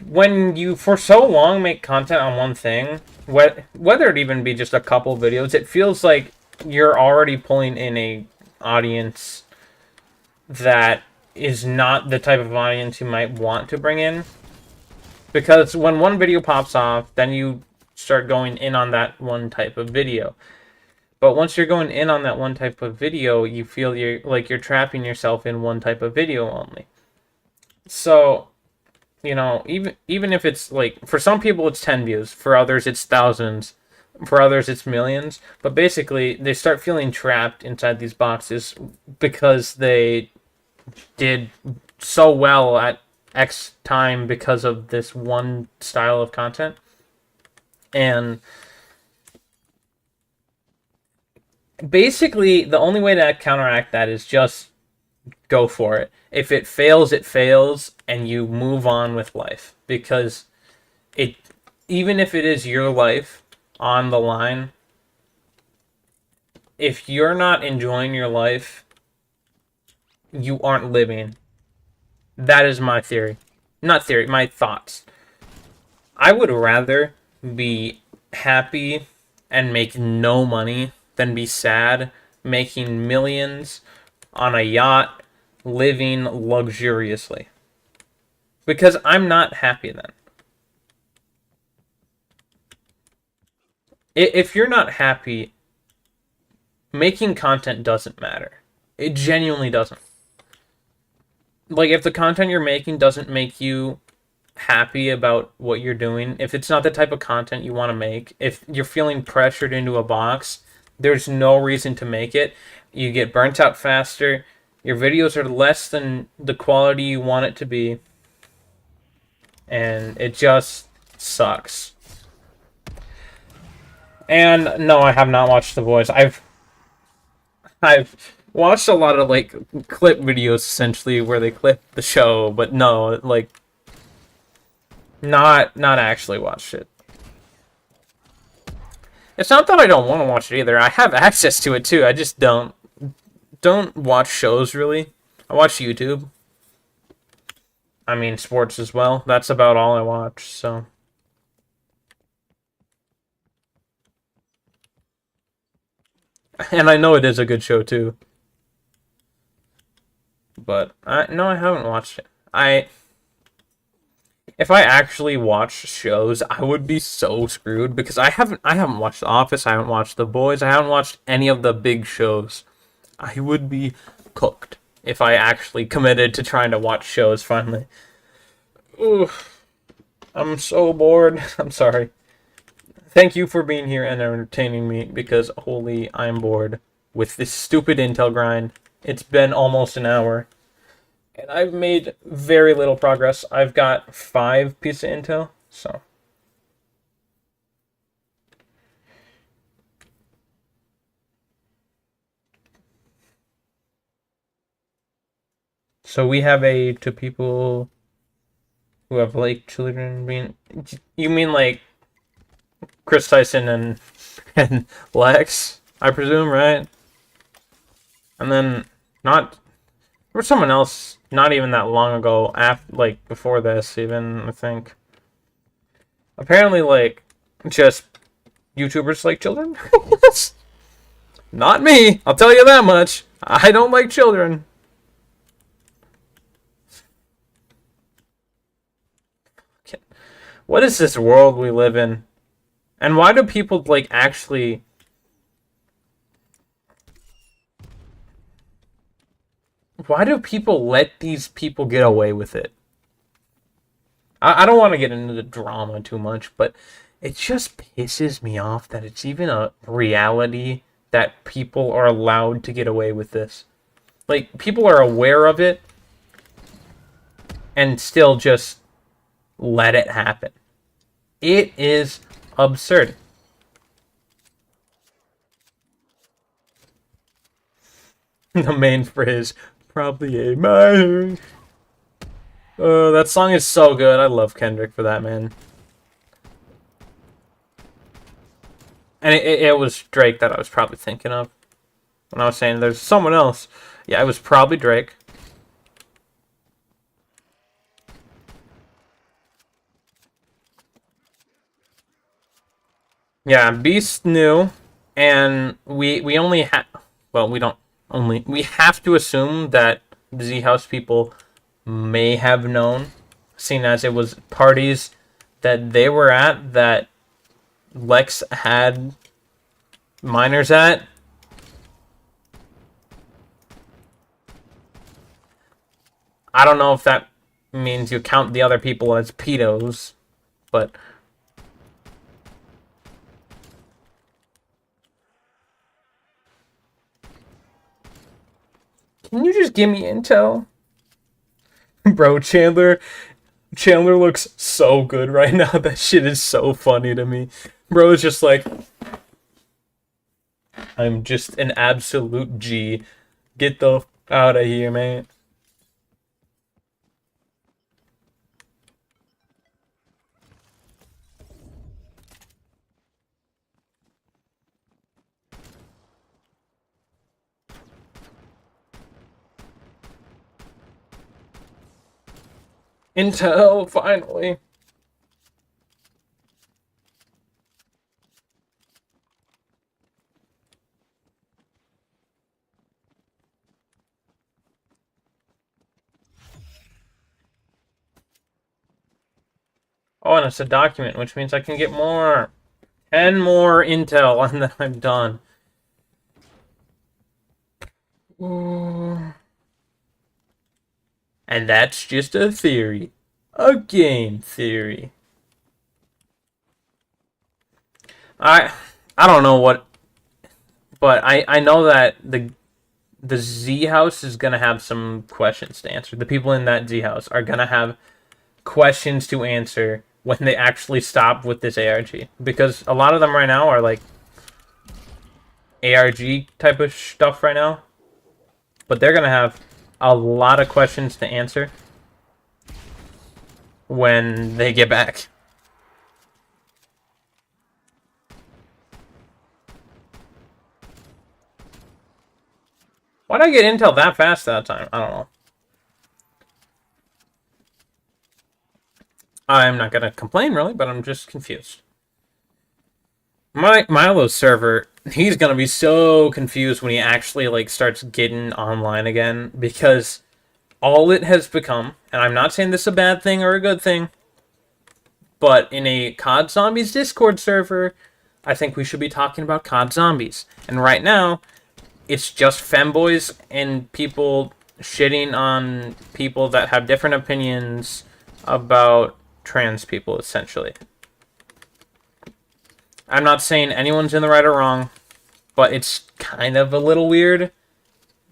When you for so long make content on one thing, whether it even be just a couple videos, it feels like you're already pulling in a audience that is not the type of audience you might want to bring in. Because when one video pops off, then you start going in on that one type of video. But once you're going in on that one type of video, you feel you're trapping yourself in one type of video only. So, you know, even if it's like, for some people it's 10 views, for others it's thousands, for others it's millions, but basically they start feeling trapped inside these boxes because they did so well at X time because of this one style of content. And basically the only way to counteract that is just go for it. If it fails, it fails, and you move on with life. Because even if it is your life on the line, if you're not enjoying your life, you aren't living. That is my theory. Not theory, my thoughts. I would rather be happy and make no money than be sad, making millions on a yacht, living luxuriously. Because I'm not happy then. If you're not happy, making content doesn't matter. It genuinely doesn't. Like, if the content you're making doesn't make you happy about what you're doing, if it's not the type of content you want to make, if you're feeling pressured into a box, there's no reason to make it. You get burnt out faster. Your videos are less than the quality you want it to be. And it just sucks. And no, I have not watched The Boys. I've watched a lot of like clip videos essentially where they clip the show, but no, like not actually watched it. It's not that I don't want to watch it either. I have access to it too. I just don't watch shows really. I watch YouTube. I mean sports as well. That's about all I watch, so. And I know it is a good show too. But no, I haven't watched it. If I actually watched shows, I would be so screwed because I haven't watched The Office, I haven't watched The Boys, I haven't watched any of the big shows. I would be cooked if I actually committed to trying to watch shows finally. Oof. I'm so bored. I'm sorry. Thank you for being here and entertaining me because holy, I'm bored with this stupid Intel grind. It's been almost an hour. And I've made very little progress. I've got 5 pieces of intel, so. So we have to people who have like children being. You mean like Chris Tyson and Lex, I presume, right? And then not there was someone else not even that long ago, after like before this even, I think. Apparently like just YouTubers like children. Not me, I'll tell you that much. I don't like children. What is this world we live in? And why do people like actually why do people let these people get away with it? I don't want to get into the drama too much, but it just pisses me off that it's even a reality that people are allowed to get away with this. Like, people are aware of it and still just let it happen. It is absurd. The main phrase, probably a minor. Oh, that song is so good. I love Kendrick for that, man. And it was Drake that I was probably thinking of when I was saying there's someone else. Yeah, it was probably Drake. Yeah, Beast knew, and we only have, well, we don't only, we have to assume that the Z House people may have known, seeing as it was parties that they were at that Lex had minors at. I don't know if that means you count the other people as pedos, but can you just give me intel? Bro, Chandler looks so good right now. That shit is so funny to me. Bro is just like, I'm just an absolute G. Get the out of here, man. Intel, finally. Oh, and it's a document, which means I can get more. 10 more intel, and then I'm done. Ooh. And that's just a theory. A game theory. I don't know what, but I know that the Z House is gonna have some questions to answer. The people in that Z House are gonna have questions to answer when they actually stop with this ARG, because a lot of them right now are like ARG type of stuff right now, but they're gonna have a lot of questions to answer when they get back. Why'd I get intel that fast that time? I don't know. I'm not gonna complain really, but I'm just confused. My MILO server, he's gonna be so confused when he actually like starts getting online again, because all it has become, and I'm not saying this is a bad thing or a good thing, but in a COD Zombies Discord server, I think we should be talking about COD Zombies. And right now, it's just femboys and people shitting on people that have different opinions about trans people, essentially. I'm not saying anyone's in the right or wrong, but it's kind of a little weird.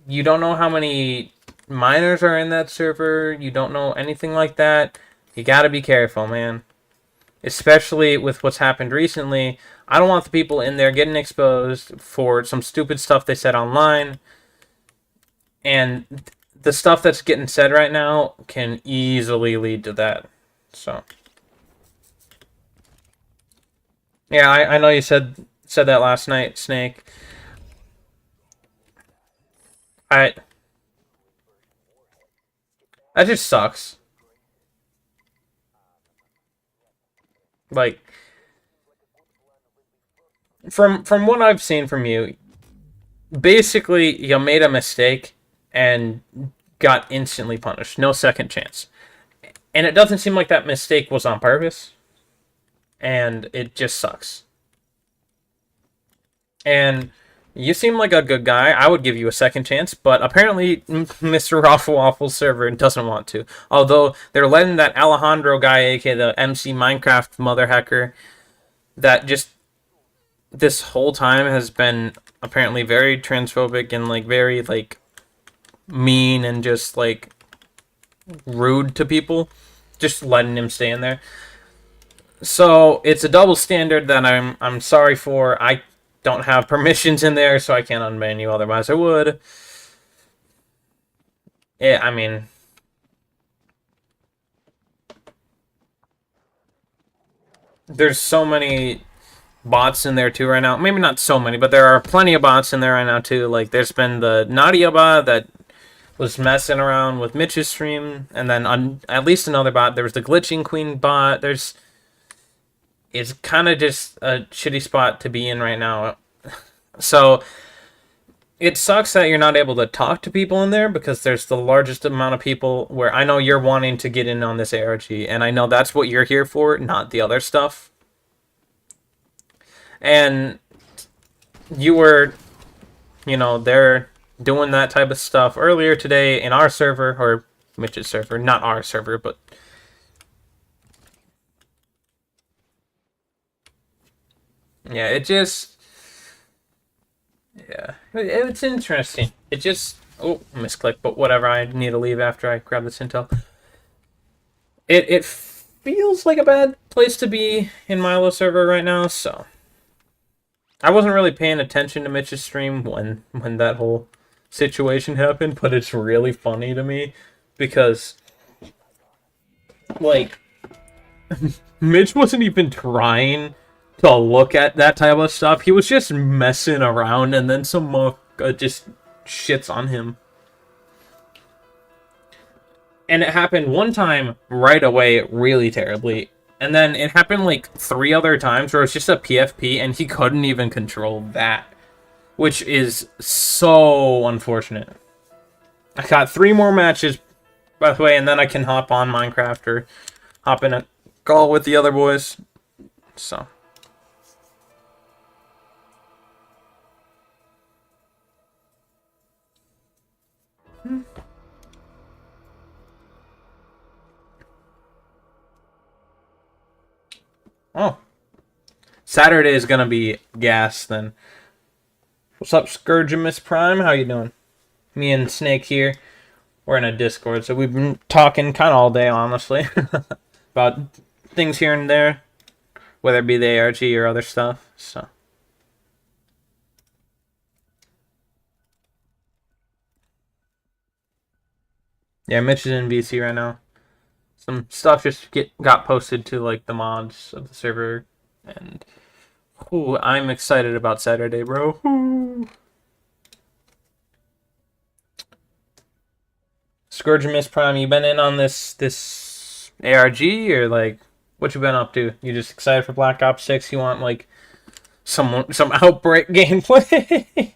You don't know how many minors are in that server. You don't know anything like that. You gotta be careful, man. Especially with what's happened recently. I don't want the people in there getting exposed for some stupid stuff they said online. And the stuff that's getting said right now can easily lead to that. So, yeah, I know you said that last night, Snake. I That just sucks. Like, from what I've seen from you, basically you made a mistake and got instantly punished. No second chance. And it doesn't seem like that mistake was on purpose. And it just sucks. And you seem like a good guy. I would give you a second chance, but apparently Mr. Raffle Waffle's server doesn't want to. Although they're letting that Alejandro guy, aka the MC Minecraft mother hacker, that just this whole time has been apparently very transphobic and like very like mean and just like rude to people, just letting him stay in there. So it's a double standard that I'm sorry for. I don't have permissions in there, so I can't unban you. Otherwise, I would. Yeah, I mean, there's so many bots in there too right now. Maybe not so many, but there are plenty of bots in there right now too. Like, there's been the Nadia bot that was messing around with Mitch's stream, and then on at least another bot. There was the Glitching Queen bot. It's kind of just a shitty spot to be in right now. So it sucks that you're not able to talk to people in there because there's the largest amount of people where I know you're wanting to get in on this ARG, and I know that's what you're here for, not the other stuff. And you were, there doing that type of stuff earlier today in our server, or Mitch's server, not our server, but yeah, it's interesting. It just, oh, misclick, but whatever, I need to leave after I grab this intel. It feels like a bad place to be in MILO server right now, so I wasn't really paying attention to Mitch's stream when that whole situation happened, but it's really funny to me because, like, Mitch wasn't even trying to look at that type of stuff. He was just messing around, and then some just shits on him. And it happened one time right away, really terribly. And then it happened like 3 other times where it's just a PFP, and he couldn't even control that. Which is so unfortunate. I got 3 more matches, by the way, and then I can hop on Minecraft or hop in a call with the other boys. So. Oh. Saturday is gonna be gas then. What's up, Scourgimus Prime? How you doing? Me and Snake here. We're in a Discord, so we've been talking kind of all day, honestly, about things here and there, whether it be the ARG or other stuff. So. Yeah, Mitch is in VC right now. Some stuff just got posted to like the mods of the server, and ooh, I'm excited about Saturday, bro. Ooh. Scourgimus Prime, you been in on this ARG, or like what you been up to? You just excited for Black Ops 6? You want like some Outbreak gameplay?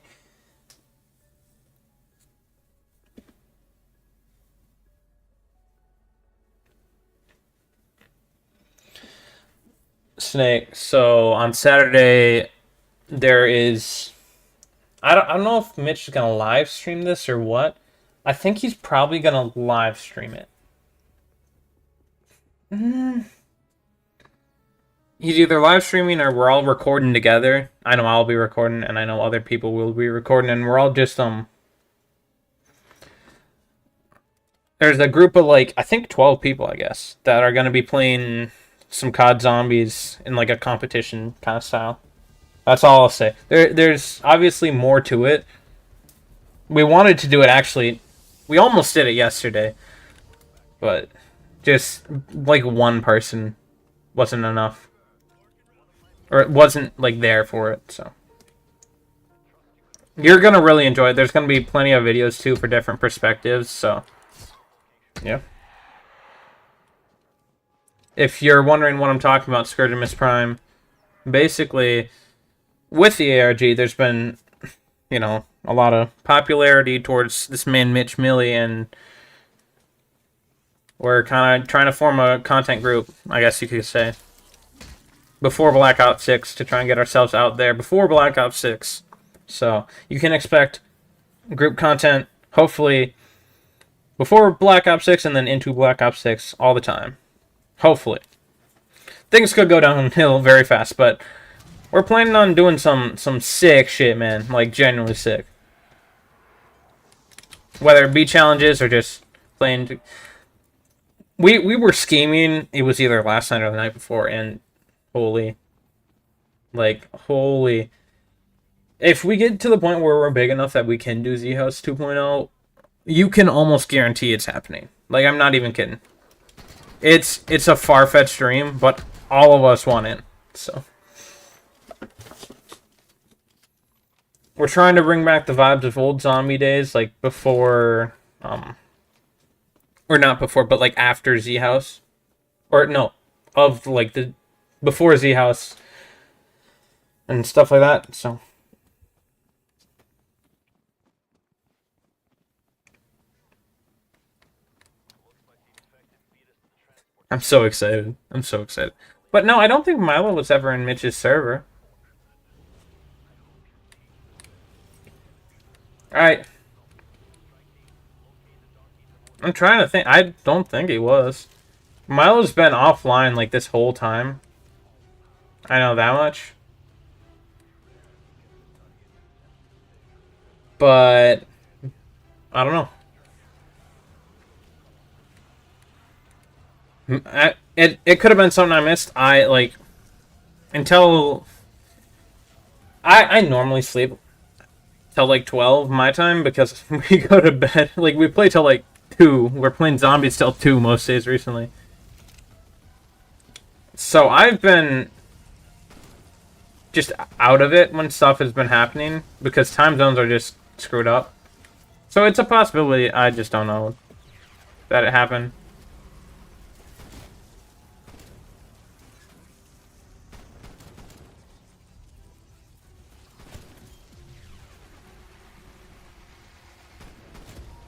Snake. So on Saturday there is I don't know if Mitch is gonna live stream this or what. I think he's probably gonna live stream it. He's either live streaming or we're all recording together. I know I'll be recording, and I know other people will be recording, and we're all just there's a group of like I think 12 people, I guess, that are gonna be playing some COD Zombies in like a competition kind of style. That's all I'll say. There's obviously more to it. We wanted to do it actually. We almost did it yesterday, but just like one person wasn't enough, or it wasn't like there for it. So you're gonna really enjoy it. There's gonna be plenty of videos too for different perspectives. So yeah. If you're wondering what I'm talking about, Scourge and Miss Prime, basically with the ARG, there's been, you know, a lot of popularity towards this man Mitch Milley, and we're kind of trying to form a content group, I guess you could say, before Black Ops 6 to try and get ourselves out there before Black Ops 6. So you can expect group content, hopefully, before Black Ops 6 and then into Black Ops 6 all the time. Hopefully. Things could go downhill very fast, but we're planning on doing some sick shit, man. Like, genuinely sick. Whether it be challenges or just playing. We were scheming. It was either last night or the night before, and holy. If we get to the point where we're big enough that we can do Z-House 2.0, you can almost guarantee it's happening. Like, I'm not even kidding. It's a far-fetched dream, but all of us want it. So we're trying to bring back the vibes of old zombie days, like before, or not before, but like after Z-House, or no, of like the before Z-House and stuff like that. So I'm so excited. I'm so excited. But no, I don't think Milo was ever in Mitch's server. Alright. I'm trying to think. I don't think he was. Milo's been offline like this whole time. I know that much. But I don't know. It could have been something I missed. I like until I normally sleep till like 12 my time because we go to bed. Like we play till like 2. We're playing zombies till 2 most days recently. So I've been just out of it when stuff has been happening because time zones are just screwed up. So it's a possibility. I just don't know that it happened.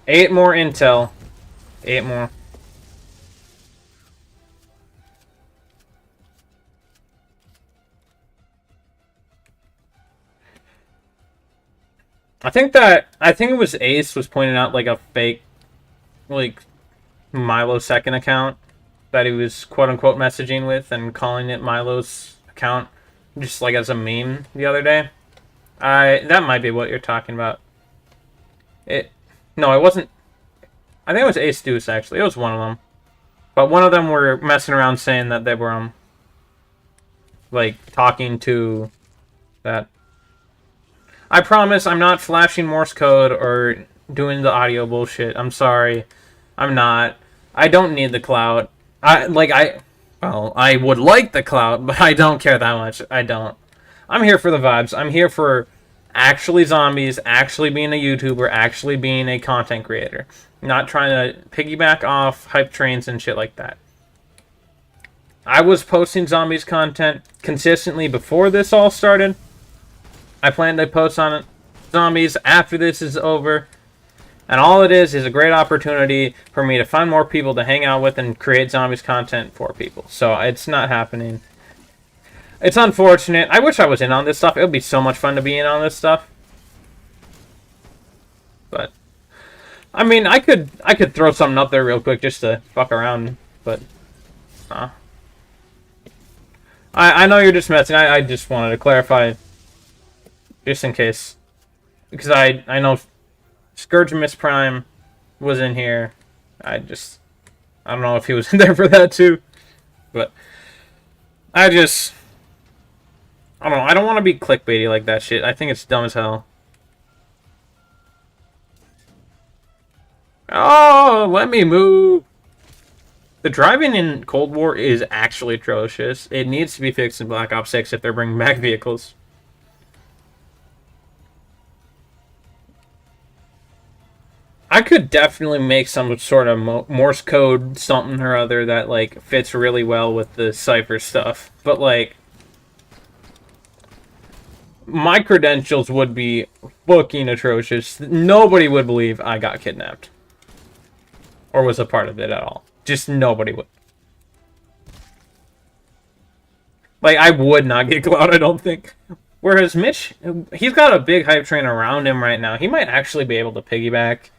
Eight more intel. 8 more. I think it was Ace was pointing out like a fake like Milo second account that he was quote unquote messaging with and calling it Milo's account just like as a meme the other day. That might be what you're talking about. No, it wasn't. I think it was Ace Deuce actually. It was one of them. But one of them were messing around saying that they were like talking to that. I promise I'm not flashing Morse code or doing the audio bullshit. I'm sorry. I'm not. I don't need the clout. Well, I would like the clout, but I don't care that much. I don't. I'm here for the vibes. I'm here for actually zombies, actually being a YouTuber, actually being a content creator. Not trying to piggyback off hype trains and shit like that. I was posting zombies content consistently before this all started. I plan to post on zombies after this is over. And all it is a great opportunity for me to find more people to hang out with and create zombies content for people. So it's not happening. It's unfortunate. I wish I was in on this stuff. It would be so much fun to be in on this stuff. But I mean, I could throw something up there real quick just to fuck around, but I know you're just messing. I just wanted to clarify just in case, because I know Scourge and Miss Prime was in here I don't know if he was in there for that too. But I don't know. I don't want to be clickbaity like that shit. I think it's dumb as hell. Oh, let me move. The driving in Cold War is actually atrocious. It needs to be fixed in Black Ops 6 if they're bringing back vehicles. I could definitely make some sort of Morse code something or other that, like, fits really well with the Cypher stuff. But, like, my credentials would be fucking atrocious. Nobody would believe I got kidnapped. Or was a part of it at all. Just nobody would. Like, I would not get clout, I don't think. Whereas Mitch, he's got a big hype train around him right now. He might actually be able to piggyback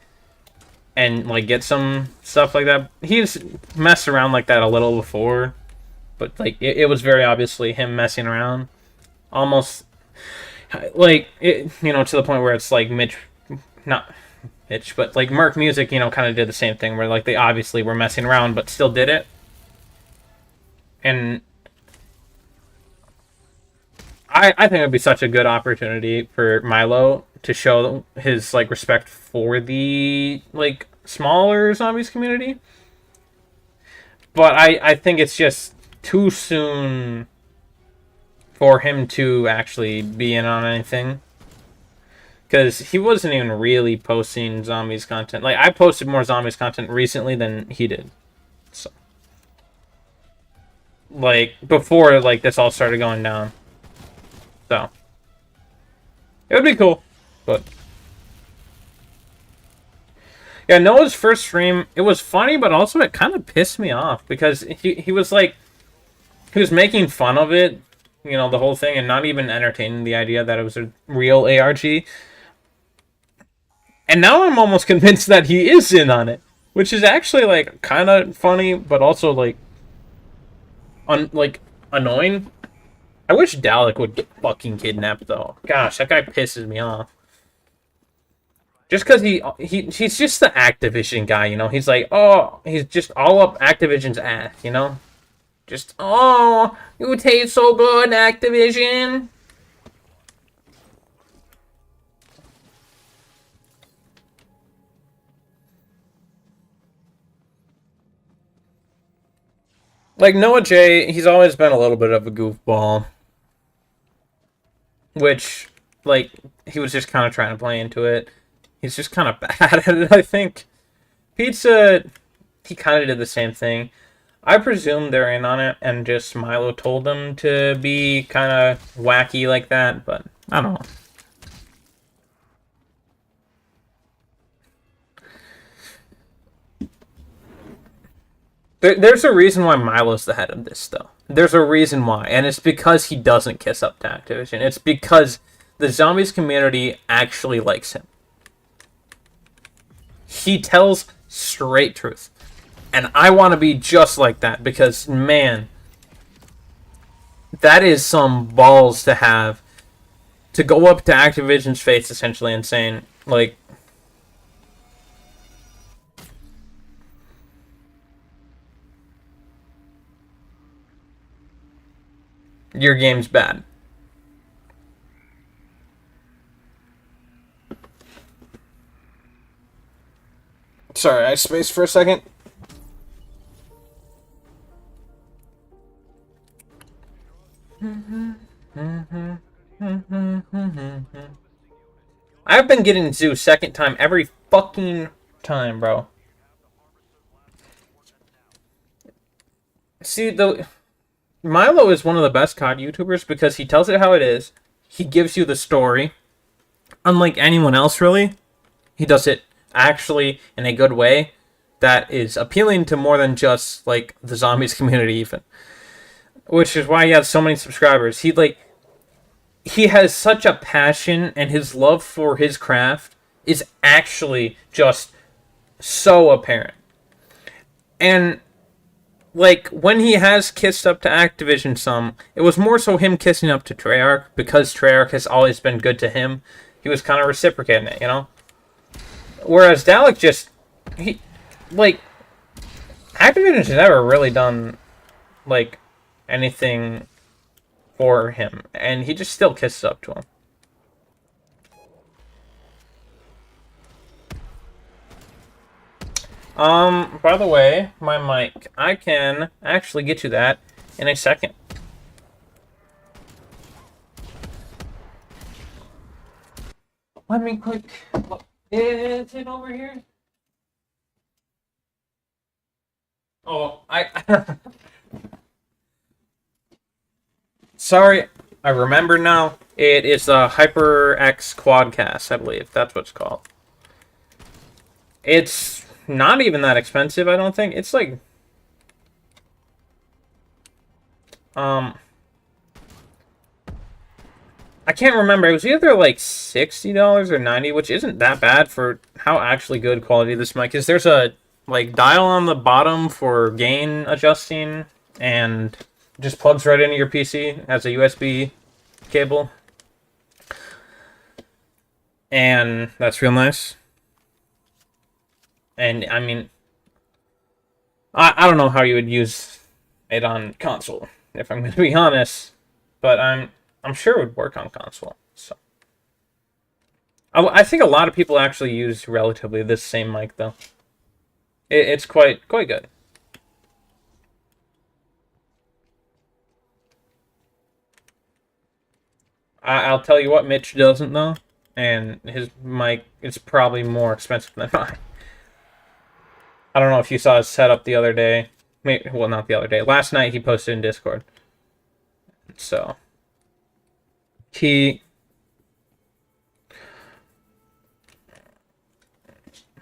and, like, get some stuff like that. He's messed around like that a little before. But, like, it was very obviously him messing around. Almost, like, you know, to the point where it's, like, not Mitch, but, like, Merc Music, you know, kind of did the same thing. Where, like, they obviously were messing around, but still did it. And I think it would be such a good opportunity for MILO to show his, like, respect for the, like, smaller zombies community. But I think it's just too soon for him to actually be in on anything. Because he wasn't even really posting zombies content. Like, I posted more zombies content recently than he did. So, like, before, like, this all started going down. So, it would be cool, but yeah, Noah's first stream, it was funny, but also it kind of pissed me off because he was like, he was making fun of it, you know, the whole thing, and not even entertaining the idea that it was a real ARG. And now I'm almost convinced that he is in on it, which is actually, like, kind of funny, but also, like, annoying. I wish Dalek would get fucking kidnapped, though. Gosh, that guy pisses me off. Just because he's just the Activision guy, you know? He's like, oh, he's just all up Activision's ass, you know? Just, oh, you taste so good, Activision. Like, Noah J, he's always been a little bit of a goofball. Which, like, he was just kind of trying to play into it. He's just kind of bad at it, I think. Pizza, he kind of did the same thing. I presume they're in on it, and just MILO told them to be kind of wacky like that, but I don't know. There's a reason why MILO's the head of this, though. There's a reason why, and it's because he doesn't kiss up to Activision. It's because the zombies community actually likes him. He tells straight truth. And I want to be just like that because, man, that is some balls to have. To go up to Activision's face, essentially, and saying, like, your game's bad. Sorry, I spaced for a second. I've been getting Zoo second time every fucking time, bro. See, MILO is one of the best COD YouTubers because he tells it how it is. He gives you the story. Unlike anyone else, really. He does it actually in a good way that is appealing to more than just, like, the zombies community, even. Which is why he has so many subscribers. He has such a passion, and his love for his craft is actually just so apparent. And, like, when he has kissed up to Activision some, it was more so him kissing up to Treyarch, because Treyarch has always been good to him. He was kind of reciprocating it, you know? Whereas Dalek just, Activision's never really done, like, anything for him, and he just still kisses up to him. By the way, my mic, I can actually get you that in a second. Let me quick. Is it over here? Oh, Sorry, I remember now. It is the HyperX Quadcast, I believe. That's what it's called. It's not even that expensive, I don't think. It's like... I can't remember. It was either like $60 or $90, which isn't that bad for how actually good quality this mic is. There's a like dial on the bottom for gain adjusting, and just plugs right into your PC as a USB cable, and that's real nice. And I mean, I don't know how you would use it on console, if I'm going to be honest, but I'm sure it would work on console. So I think a lot of people actually use relatively this same mic though. It's quite good. I'll tell you what Mitch doesn't know, and his mic is probably more expensive than mine. I don't know if you saw his setup the other day. Maybe, well, not the other day. Last night he posted in Discord. So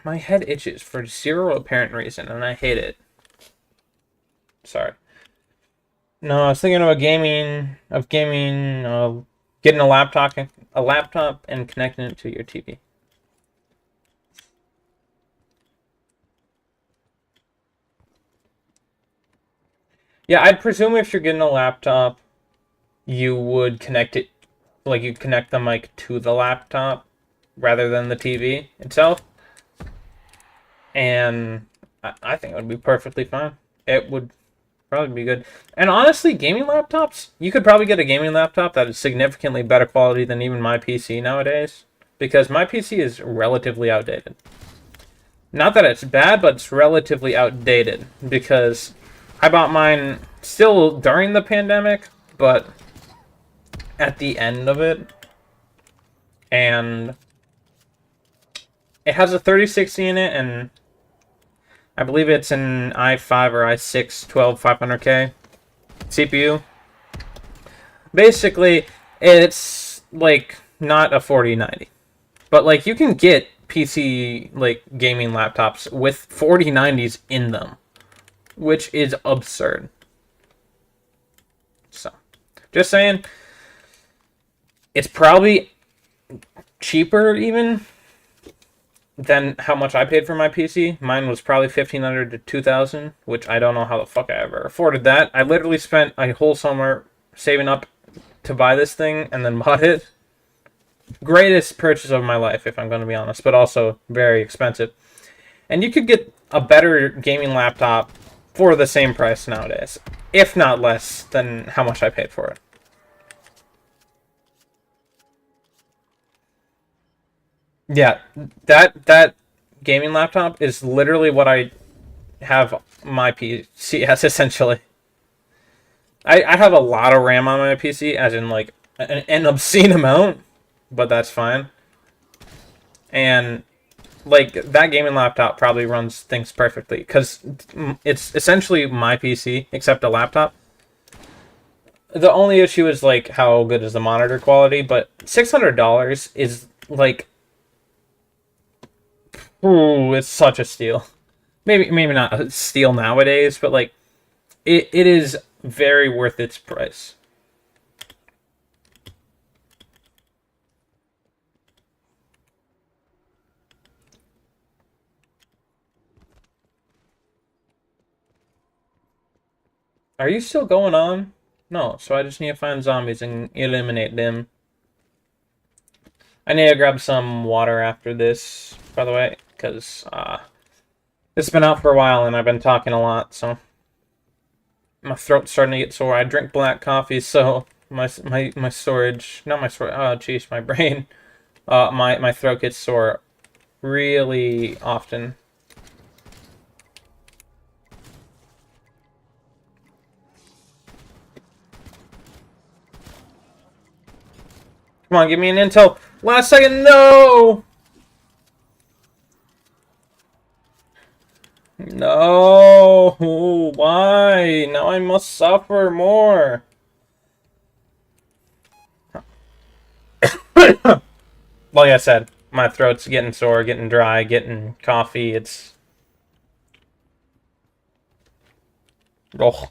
my head itches for zero apparent reason, and I hate it. Sorry. No, I was thinking about getting a laptop and connecting it to your TV. Yeah, I'd presume if you're getting a laptop, you would connect it, like you'd connect the mic to the laptop rather than the TV itself. And I think it would be perfectly fine. It would probably be good. And honestly, gaming laptops, you could probably get a gaming laptop that is significantly better quality than even my PC nowadays, because my PC is relatively outdated. Not that it's bad, but it's relatively outdated, because I bought mine still during the pandemic, but at the end of it. And it has a 3060 in it, and I believe it's an i5 or i6 12500K CPU. Basically, it's like not a 4090. But like you can get PC like gaming laptops with 4090s in them, which is absurd. So, just saying, it's probably cheaper even than how much I paid for my PC. Mine was probably $1,500 to $2,000, which I don't know how the fuck I ever afforded that. I literally spent a whole summer saving up to buy this thing and then bought it. Greatest purchase of my life, if I'm going to be honest, but also very expensive. And you could get a better gaming laptop for the same price nowadays, if not less than how much I paid for it. Yeah, that gaming laptop is literally what I have my PC as, essentially. I have a lot of RAM on my PC, as in like an obscene amount, but that's fine. And like that gaming laptop probably runs things perfectly, because it's essentially my PC except a laptop. The only issue is like how good is the monitor quality, but $600 is like, ooh, it's such a steal. Maybe not a steal nowadays, but like it is very worth its price. Are you still going on? No, so I just need to find zombies and eliminate them. I need to grab some water after this, by the way, because It's been out for a while, and I've been talking a lot, so my throat's starting to get sore. I drink black coffee, so my storage, not my storage. Oh, jeez, my brain. My throat gets sore really often. Come on, give me an intel. Last second, no! No! Why? Now I must suffer more. Like I said, my throat's getting sore, getting dry, getting coffee. It's... Oh.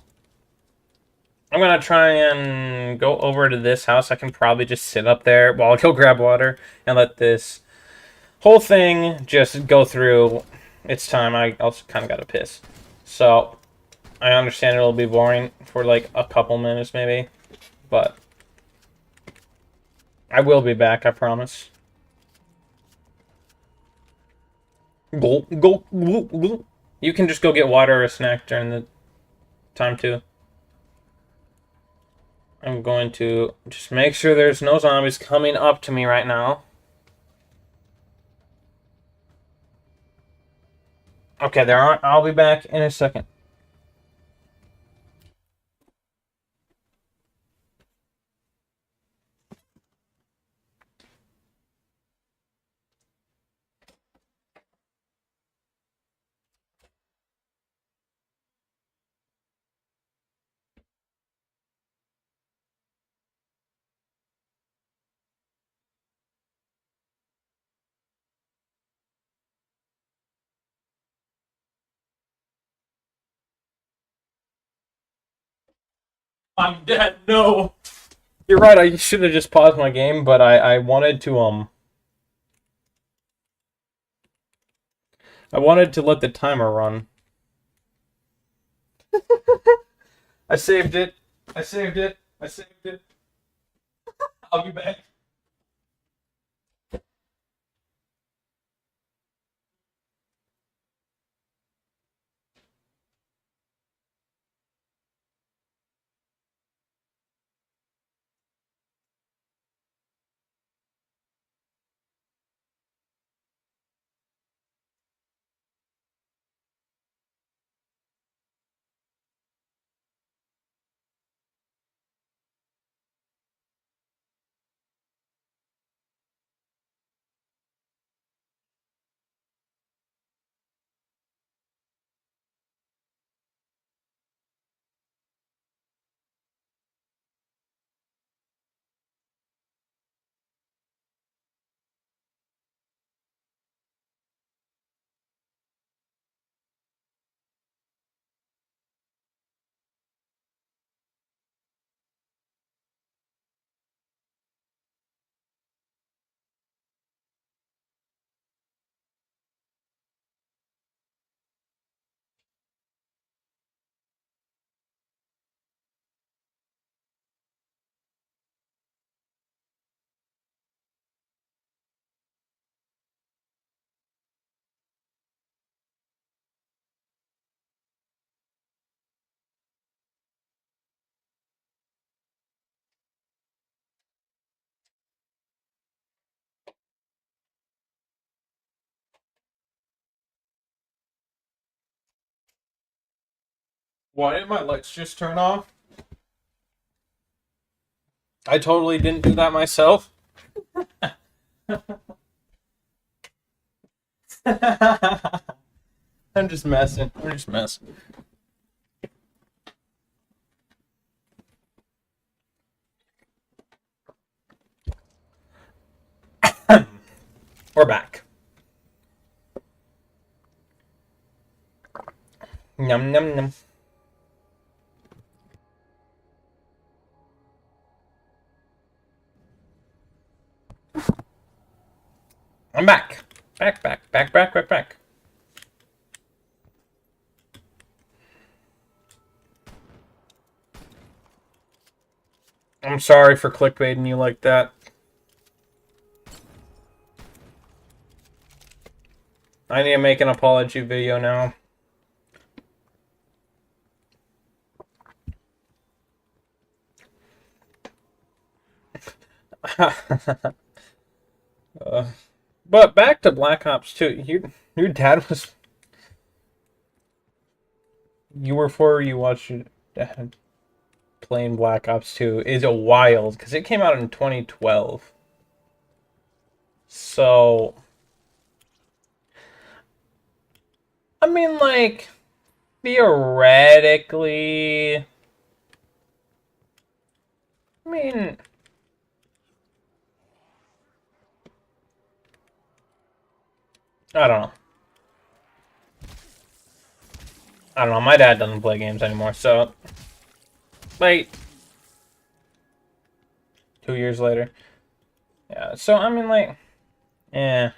I'm gonna try and go over to this house. I can probably just sit up there while I go grab water and let this whole thing just go through its time. I also kind of got to piss. So, I understand it'll be boring for like a couple minutes maybe. But, I will be back, I promise. Go, go, go, go. You can just go get water or a snack during the time too. I'm going to just make sure there's no zombies coming up to me right now. Okay, there aren't. I'll be back in a second. I'm dead. No. You're right. I should have just paused my game, but I wanted to I wanted to let the timer run. I saved it. I saved it. I saved it. I'll be back. Why did my lights just turn off? I totally didn't do that myself. I'm just messing. I'm just messing. We're back. Num num num. I'm back. Back. I'm sorry for clickbaiting you like that. I need to make an apology video now. But back to Black Ops 2. Your dad was... You were 4, you watched your dad playing Black Ops 2 is a wild, because it came out in 2012. So... I mean, like, theoretically... I mean... I don't know. I don't know. My dad doesn't play games anymore, so... Like... 2 years later. Yeah, so, I mean, like... Yeah.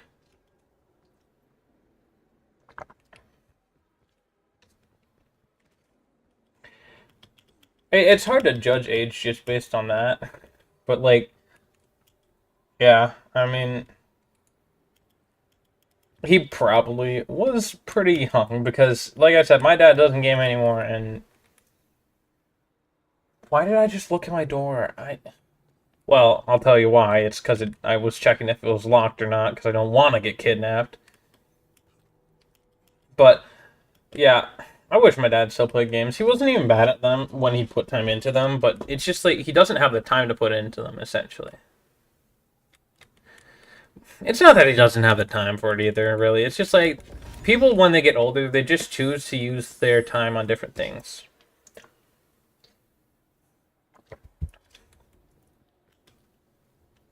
It's hard to judge age just based on that. But, like... Yeah, I mean... He probably was pretty young because, like I said, my dad doesn't game anymore, and... Why did I just look at my door? Well, I'll tell you why. It's because I was checking if it was locked or not, because I don't want to get kidnapped. But, yeah, I wish my dad still played games. He wasn't even bad at them when he put time into them, but it's just like he doesn't have the time to put into them, essentially. It's not that he doesn't have the time for it either, really. It's just like, people, when they get older, they just choose to use their time on different things.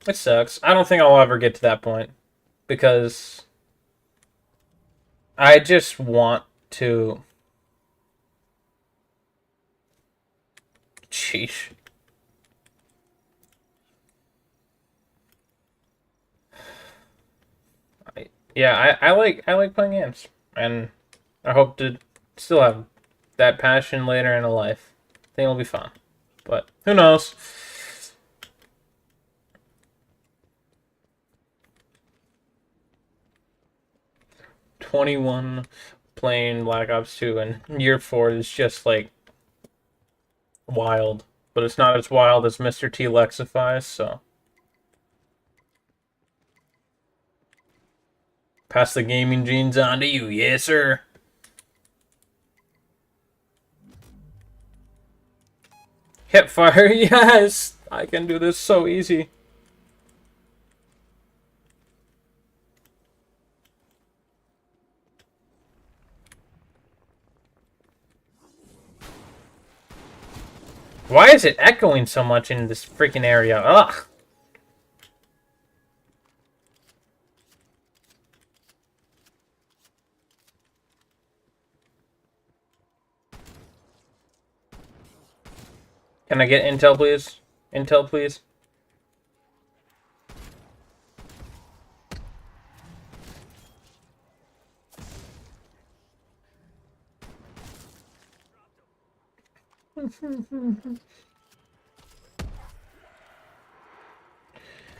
It sucks. I don't think I'll ever get to that point. Because I just want to... Sheesh. Yeah, I like playing games, and I hope to still have that passion later in life. I think it'll be fun, but who knows? "21 playing Black Ops 2 and year 4 is just like wild, but it's not as wild as Mr. T lexifies. So pass the gaming genes on to you, yes sir. Hip fire, yes! I can do this so easy. Why is it echoing so much in this freaking area? Ugh! Can I get intel, please? Intel, please?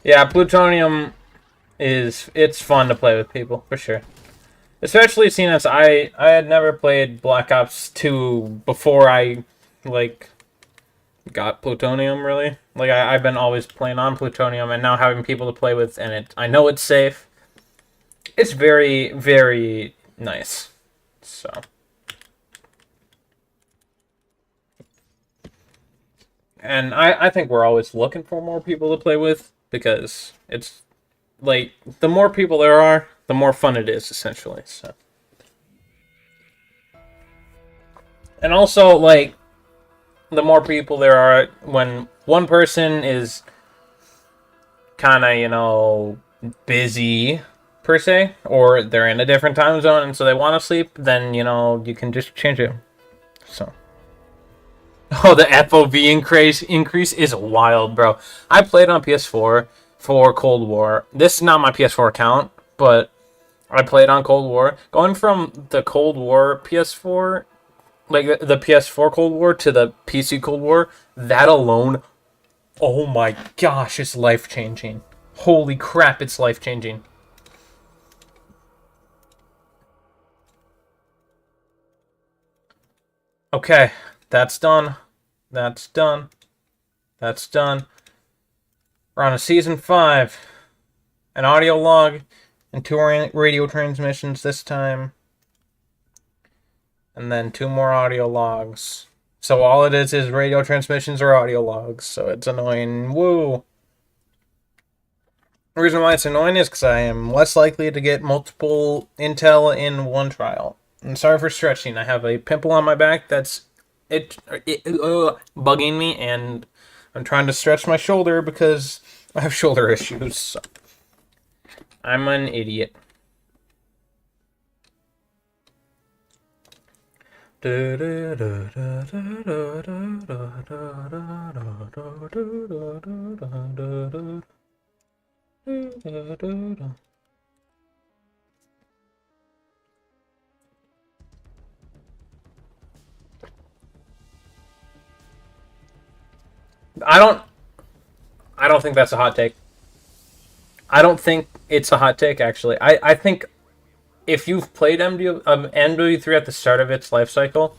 Yeah, plutonium it's fun to play with people, for sure. Especially seeing as I had never played Black Ops 2 before I, like, got plutonium, really. Like, I've been always playing on plutonium, and now having people to play with, and I know it's safe. It's very, very nice. So... And I think we're always looking for more people to play with, because it's, like, the more people there are, the more fun it is, essentially, so. And also, like, the more people there are, when one person is kind of, you know, busy, per se, or they're in a different time zone, and so they want to sleep, then, you know, you can just change it, so. Oh, the FOV increase is wild, bro. I played on PS4 for Cold War. This is not my PS4 account, but I played on Cold War. Going from the Cold War PS4, like the PS4 Cold War to the PC Cold War, that alone, oh my gosh, it's life-changing. Holy crap, it's life-changing. Okay, that's done. That's done. That's done. We're on a season 5. An audio log and 2 radio transmissions this time. And then 2 more audio logs. So all it is radio transmissions or audio logs. So it's annoying. Woo! The reason why it's annoying is because I am less likely to get multiple intel in one trial. I'm sorry for stretching. I have a pimple on my back that's bugging me, and I'm trying to stretch my shoulder because I have shoulder issues. So I'm an idiot. I don't think that's a hot take. I don't think it's a hot take, actually. I think if you've played MW3 at the start of its life cycle,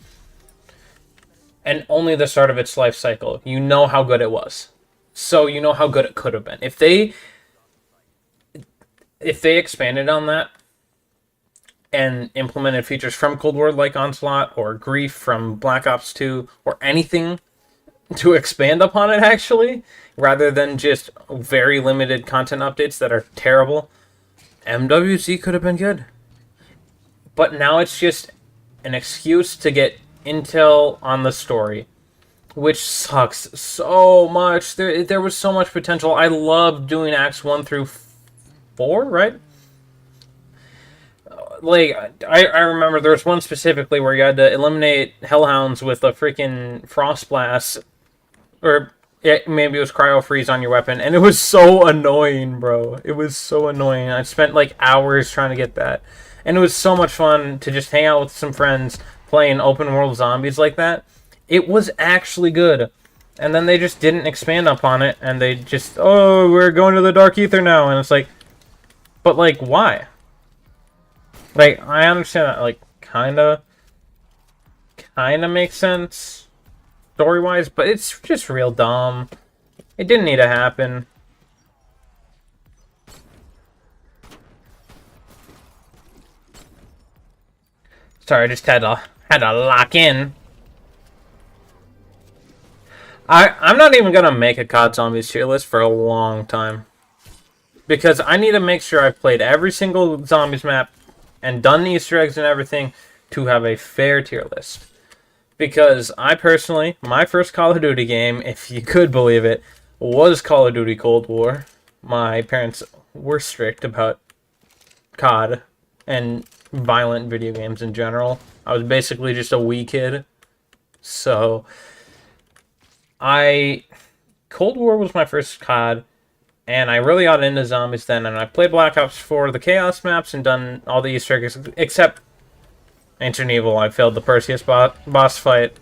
and only the start of its life cycle, you know how good it was. So you know how good it could have been. If they expanded on that and implemented features from Cold War like Onslaught or Grief from Black Ops 2 or anything to expand upon it, actually, rather than just very limited content updates that are terrible, MWC could have been good. But now it's just an excuse to get intel on the story, which sucks so much. There was so much potential. I loved doing acts 1 through 4, right? Like, I remember there was one specifically where you had to eliminate hellhounds with a freaking frost blast, or maybe it was cryo freeze on your weapon, and it was so annoying, bro. It was so annoying. I spent like hours trying to get that, and it was so much fun to just hang out with some friends playing open world zombies like that. It was actually good. And then they just didn't expand upon it, and they just, oh, we're going to the Dark Ether now, and it's like, but like, why? Like, I understand that, like, kinda makes sense story-wise, but it's just real dumb. It didn't need to happen. Sorry, I just had to lock in. I'm not even gonna make a COD Zombies tier list for a long time, because I need to make sure I've played every single Zombies map and done the Easter eggs and everything to have a fair tier list. Because I personally, my first Call of Duty game, if you could believe it, was Call of Duty Cold War. My parents were strict about COD and violent video games in general. I was basically just a wee kid. So, Cold War was my first COD, and I really got into zombies then, and I played Black Ops 4, the Chaos maps, and done all the Easter eggs, except Ancient Evil. I failed the Perseus boss fight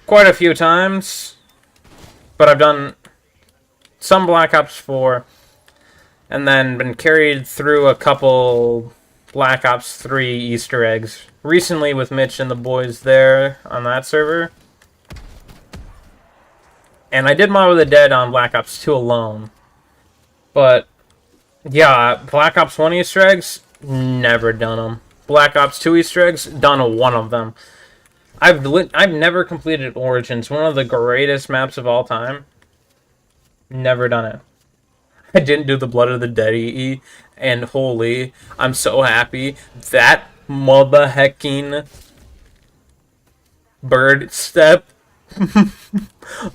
quite a few times, but I've done some Black Ops 4, and then been carried through a couple Black Ops 3 Easter eggs. Recently with Mitch and the boys there on that server. And I did Mob of the Dead on Black Ops 2 alone. But, yeah, Black Ops 1 Easter eggs, never done them. Black Ops 2 Easter eggs, done one of them. I've never completed Origins, one of the greatest maps of all time. Never done it. I didn't do the Blood of the Dead EE, and holy, I'm so happy. That mother hecking bird step.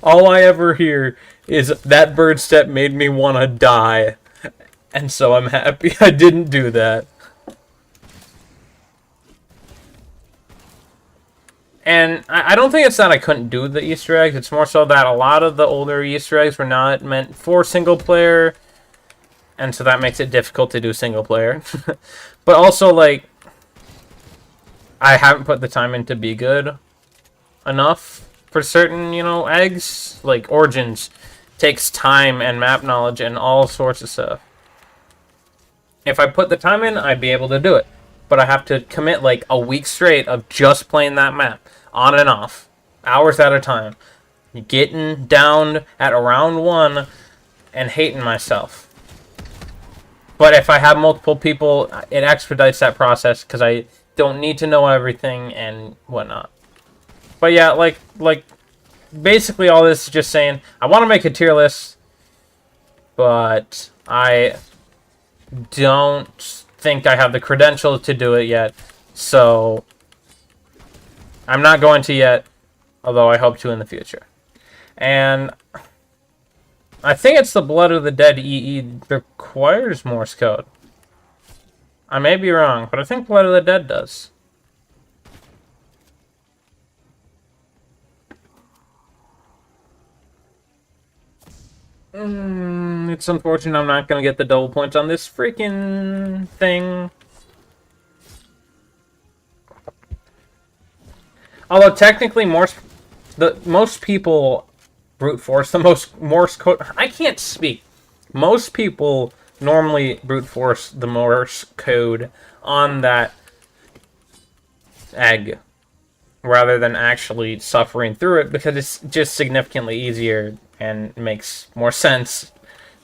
All I ever hear is that bird step made me want to die. And so I'm happy I didn't do that. And I don't think it's that I couldn't do the Easter eggs. It's more so that a lot of the older Easter eggs were not meant for single player. And so that makes it difficult to do single player. But also, like, I haven't put the time in to be good enough for certain, eggs. Like, Origins takes time and map knowledge and all sorts of stuff. If I put the time in, I'd be able to do it. But I have to commit, like, a week straight of just playing that map. on and off, hours at a time, getting down at around 1 and hating myself. But if I have multiple people, it expedites that process because I don't need to know everything and whatnot. But yeah, like basically all this is just saying I want to make a tier list, but I don't think I have the credentials to do it yet, so I'm not going to yet, although I hope to in the future. And I think it's the Blood of the Dead EE requires Morse code. I may be wrong, but I think Blood of the Dead does. It's unfortunate I'm not going to get the double points on this freaking thing. Although technically most people brute force the most Morse code. I can't speak. Most people normally brute force the Morse code on that egg rather than actually suffering through it because it's just significantly easier and makes more sense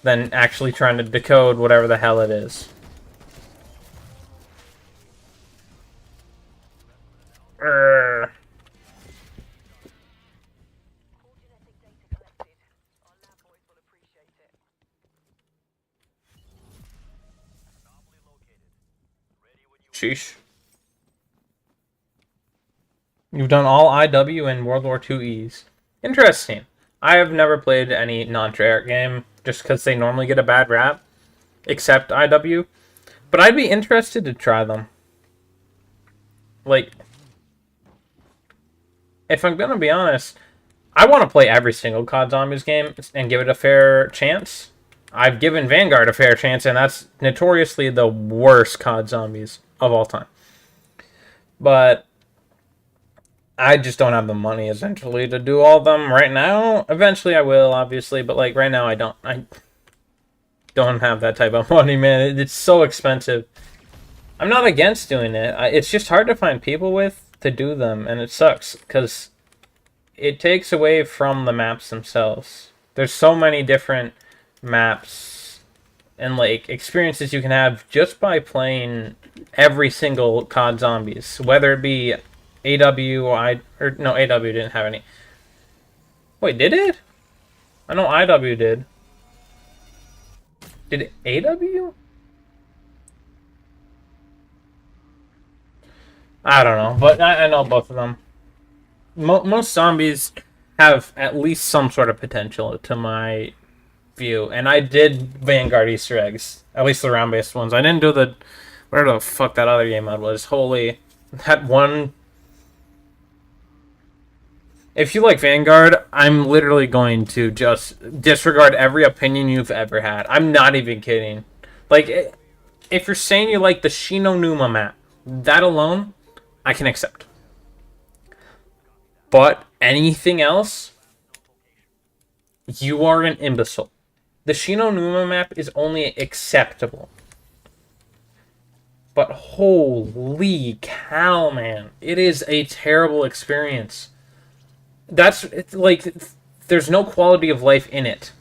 than actually trying to decode whatever the hell it is. Sheesh. You've done all IW and World War II Es. Interesting. I have never played any non-treyarch game, just because they normally get a bad rap, except IW. But I'd be interested to try them. Like, if I'm gonna be honest, I want to play every single COD Zombies game and give it a fair chance. I've given Vanguard a fair chance, and that's notoriously the worst COD Zombies of all time. But I just don't have the money, essentially, to do all of them right now. Eventually I will, obviously, but like right now I don't have that type of money, man. It's so expensive. I'm not against doing it. It's just hard to find people to do them, and it sucks, because it takes away from the maps themselves. There's so many different maps and like experiences you can have just by playing every single COD Zombies, whether it be AW or no, AW didn't have any. Wait, did it? I know IW did. Did AW? I don't know, but I know both of them. Most zombies have at least some sort of potential to my view, and I did Vanguard Easter eggs, at least the round-based ones. I didn't do whatever the fuck that other game mode was. Holy, that one. If you like Vanguard, I'm literally going to just disregard every opinion you've ever had. I'm not even kidding. Like, if you're saying you like the Shinonuma map, that alone, I can accept. But anything else, you are an imbecile. The Shinonuma map is only acceptable. But holy cow, man. It is a terrible experience. It's like, there's no quality of life in it.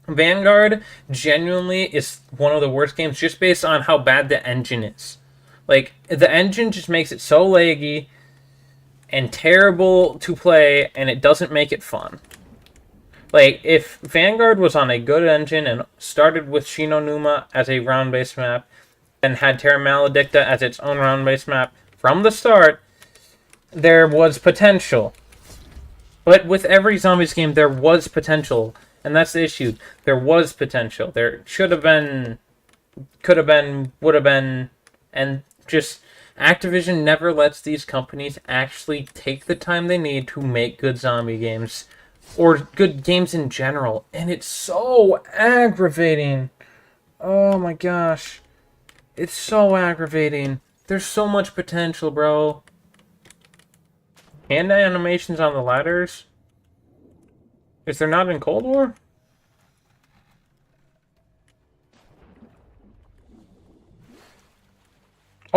Vanguard genuinely is one of the worst games just based on how bad the engine is. Like, the engine just makes it so laggy and terrible to play, and it doesn't make it fun. Like, if Vanguard was on a good engine and started with Shinonuma as a round-based map, and had Terra Maledicta as its own round-based map from the start, there was potential. But with every Zombies game, there was potential. And that's the issue. There was potential. There should have been, could have been, would have been, and just Activision never lets these companies actually take the time they need to make good zombie games. Or good games in general. And it's so aggravating. Oh my gosh. It's so aggravating. There's so much potential, bro. Hand animations on the ladders? Is there not in Cold War?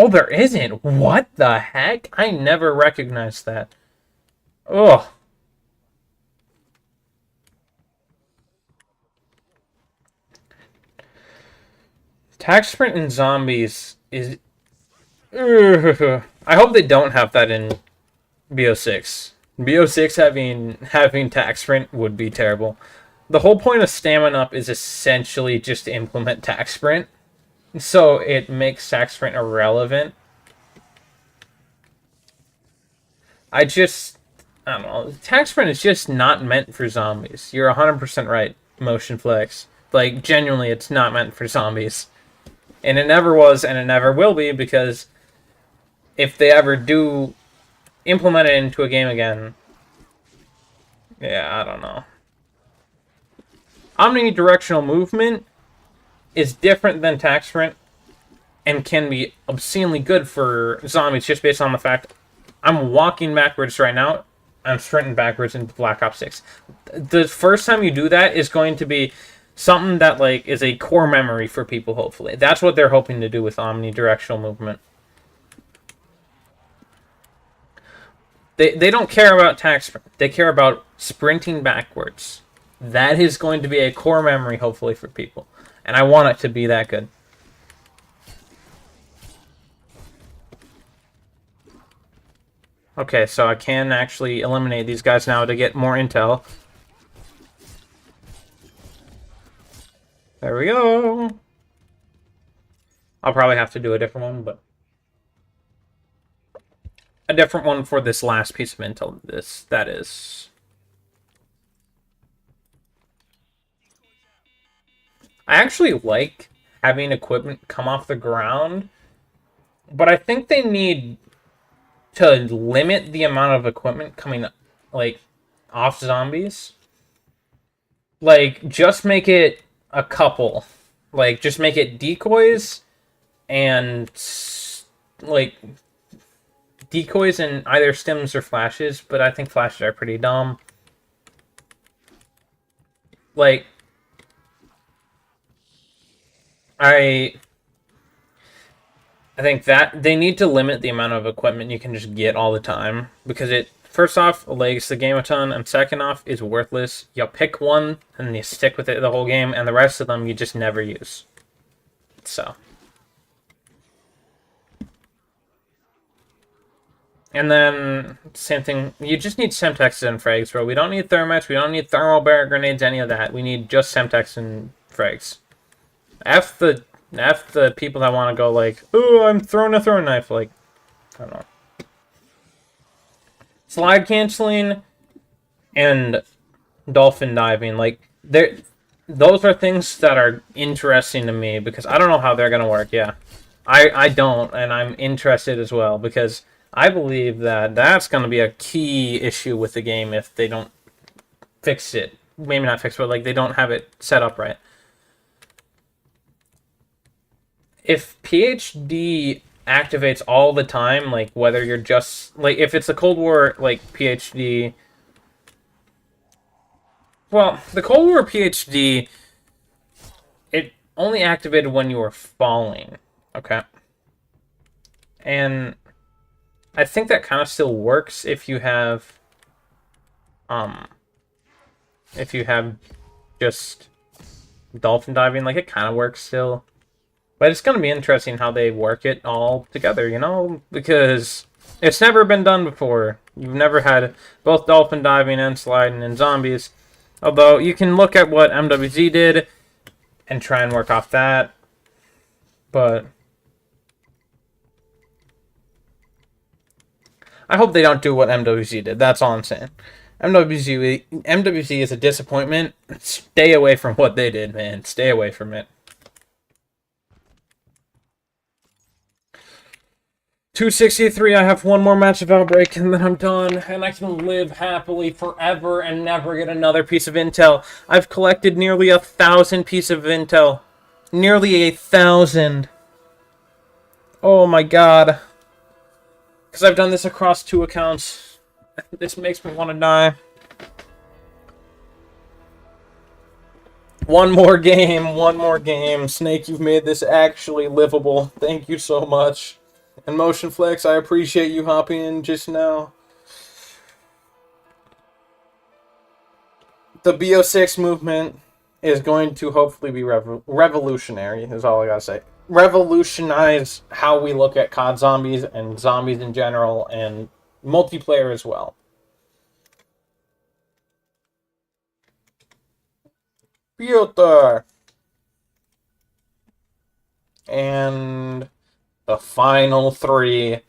Oh, there isn't. What the heck? I never recognized that. Ugh. Tac sprint in zombies is... Ugh. I hope they don't have that in BO6. BO6 having tac sprint would be terrible. The whole point of stamina up is essentially just to implement tac sprint. So it makes tac sprint irrelevant. I don't know. Tac sprint is just not meant for zombies. You're 100% right, Motion Flex. Like, genuinely, it's not meant for zombies. And it never was, and it never will be, because if they ever do implement it into a game again, yeah, I don't know. Omnidirectional movement is different than tac sprint and can be obscenely good for zombies just based on the fact I'm walking backwards right now. I'm sprinting backwards into Black Ops 6. The first time you do that is going to be something that like is a core memory for people, hopefully. That's what they're hoping to do with omnidirectional movement. They don't care about tac sprint. They care about sprinting backwards. That is going to be a core memory, hopefully, for people. And I want it to be that good. Okay, so I can actually eliminate these guys now to get more intel. There we go. I'll probably have to do a different one, but... a different one for this last piece of intel. That is... I actually like having equipment come off the ground, but I think they need to limit the amount of equipment coming, like, off zombies. Like, just make it a couple. Like, just make it decoys and, like, decoys and either stims or flashes, but I think flashes are pretty dumb. Like, I think that they need to limit the amount of equipment you can just get all the time, because it, first off, lags the game a ton, and second off, is worthless. You pick one, and you stick with it the whole game, and the rest of them you just never use. So. And then, same thing, you just need Semtexes and frags, bro. We don't need thermites, we don't need thermal barrier grenades, any of that. We need just Semtex and frags. F the people that want to go like, ooh, I'm throwing a throwing knife. Like, I don't know. Slide canceling and dolphin diving, like, those are things that are interesting to me because I don't know how they're gonna work. Yeah, I don't, and I'm interested as well because I believe that that's gonna be a key issue with the game if they don't fix it. Maybe not fix it, but like they don't have it set up right. If PhD activates all the time, like whether you're just like if it's a Cold War like PhD, well, the Cold War PhD, it only activated when you were falling, okay? And I think that kind of still works if you have just dolphin diving, like it kind of works still. But it's going to be interesting how they work it all together, you know? Because it's never been done before. You've never had both dolphin diving and sliding in zombies. Although, you can look at what MWZ did and try and work off that. But I hope they don't do what MWZ did. That's all I'm saying. MWZ is a disappointment. Stay away from what they did, man. Stay away from it. 263, I have one more match of Outbreak, and then I'm done, and I can live happily forever and never get another piece of intel. I've collected nearly 1,000 pieces of intel. Nearly 1,000. Oh my god. Because I've done this across 2 accounts. This makes me want to die. One more game. Snake, you've made this actually livable. Thank you so much. And Motion Flex, I appreciate you hopping in just now. The BO6 movement is going to hopefully be revolutionary, is all I gotta say. Revolutionize how we look at COD zombies and zombies in general and multiplayer as well. Piotr! And the final three.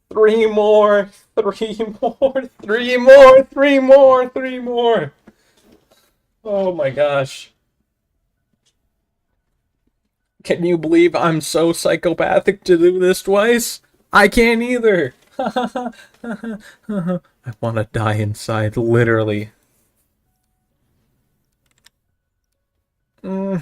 Three more! Three more! Three more! Three more! Three more! Oh my gosh. Can you believe I'm so psychopathic to do this twice? I can't either! I want to die inside, literally. I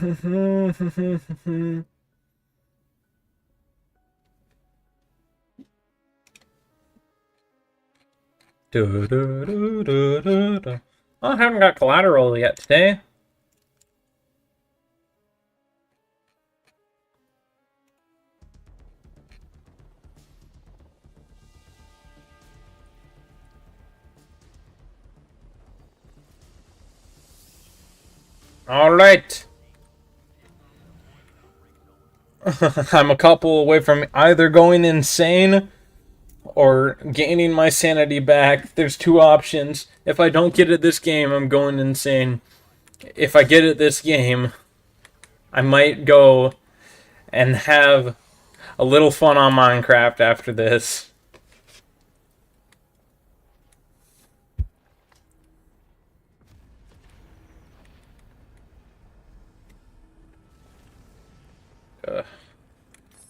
haven't got collateral yet today. Alright. I'm a couple away from either going insane or gaining my sanity back. There's two options. If I don't get it this game, I'm going insane. If I get it this game, I might go and have a little fun on Minecraft after this.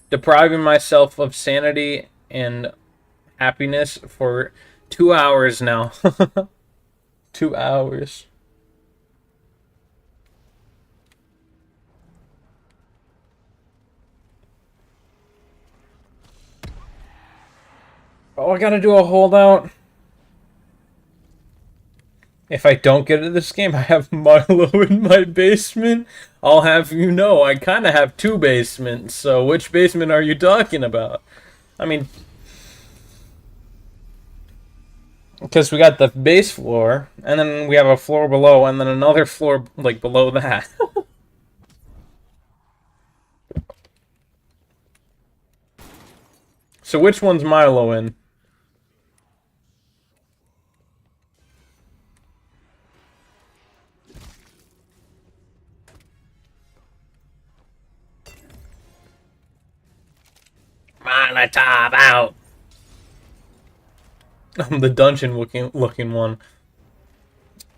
Depriving myself of sanity and happiness for 2 hours now. 2 hours. Oh, I gotta do a holdout. If I don't get it this game, I have Milo in my basement. I'll have you know, I kind of have two basements, so which basement are you talking about? I mean, because we got the base floor, and then we have a floor below, and then another floor, like, below that. So which one's Milo in? Molotov out! I'm the dungeon looking one.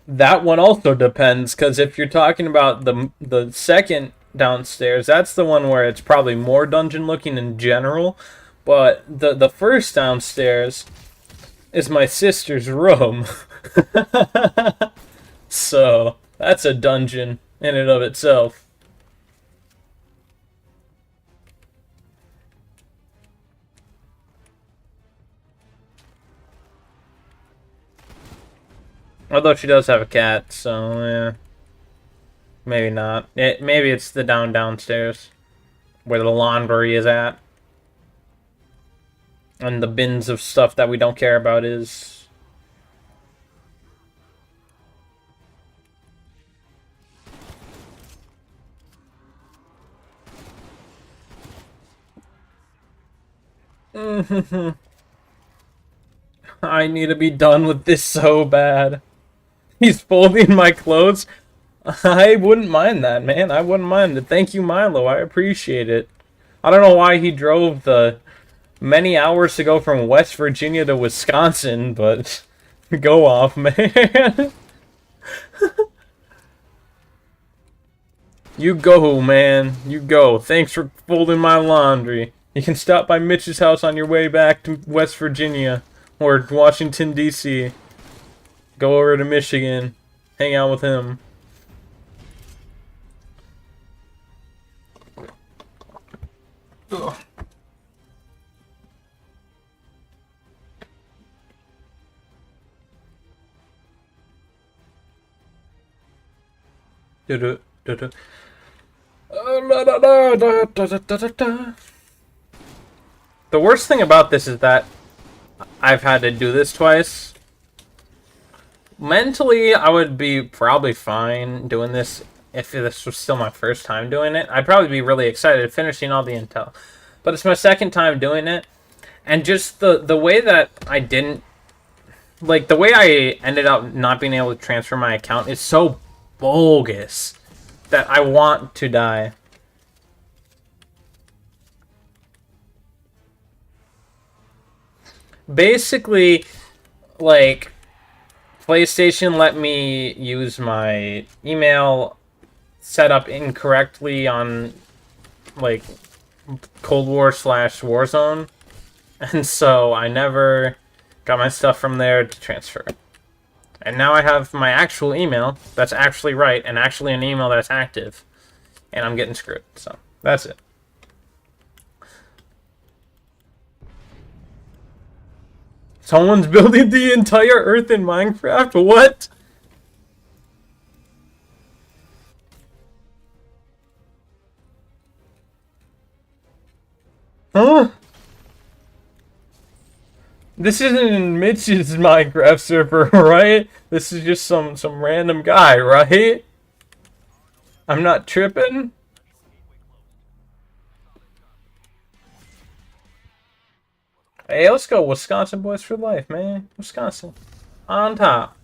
That one also depends, because if you're talking about the second downstairs, that's the one where it's probably more dungeon looking in general. But the first downstairs is my sister's room. So that's a dungeon in and of itself. Although she does have a cat, so yeah. Maybe not. Maybe it's the downstairs where the laundry is at. And the bins of stuff that we don't care about is. I need to be done with this so bad. He's folding my clothes. I wouldn't mind that, man. I wouldn't mind it. Thank you, Milo. I appreciate it. I don't know why he drove the many hours to go from West Virginia to Wisconsin, but go off, man. You go, man. You go. Thanks for folding my laundry. You can stop by Mitch's house on your way back to West Virginia or Washington, D.C. Go over to Michigan. Hang out with him. Ugh. The The worst thing about this is that I've had to do this twice. Mentally, I would be probably fine doing this if this was still my first time doing it. I'd probably be really excited finishing all the intel. But it's my second time doing it. And just the way that I didn't... Like, the way I ended up not being able to transfer my account is so bogus that I want to die. Basically, like, PlayStation let me use my email set up incorrectly on, like, Cold War / Warzone. And so I never got my stuff from there to transfer. And now I have my actual email that's actually right and actually an email that's active. And I'm getting screwed. So, that's it. Someone's building the entire Earth in Minecraft? What? Huh? This isn't in Mitch's Minecraft server, right? This is just some random guy, right? I'm not tripping? Hey, let's go Wisconsin boys for life, man. Wisconsin. On top.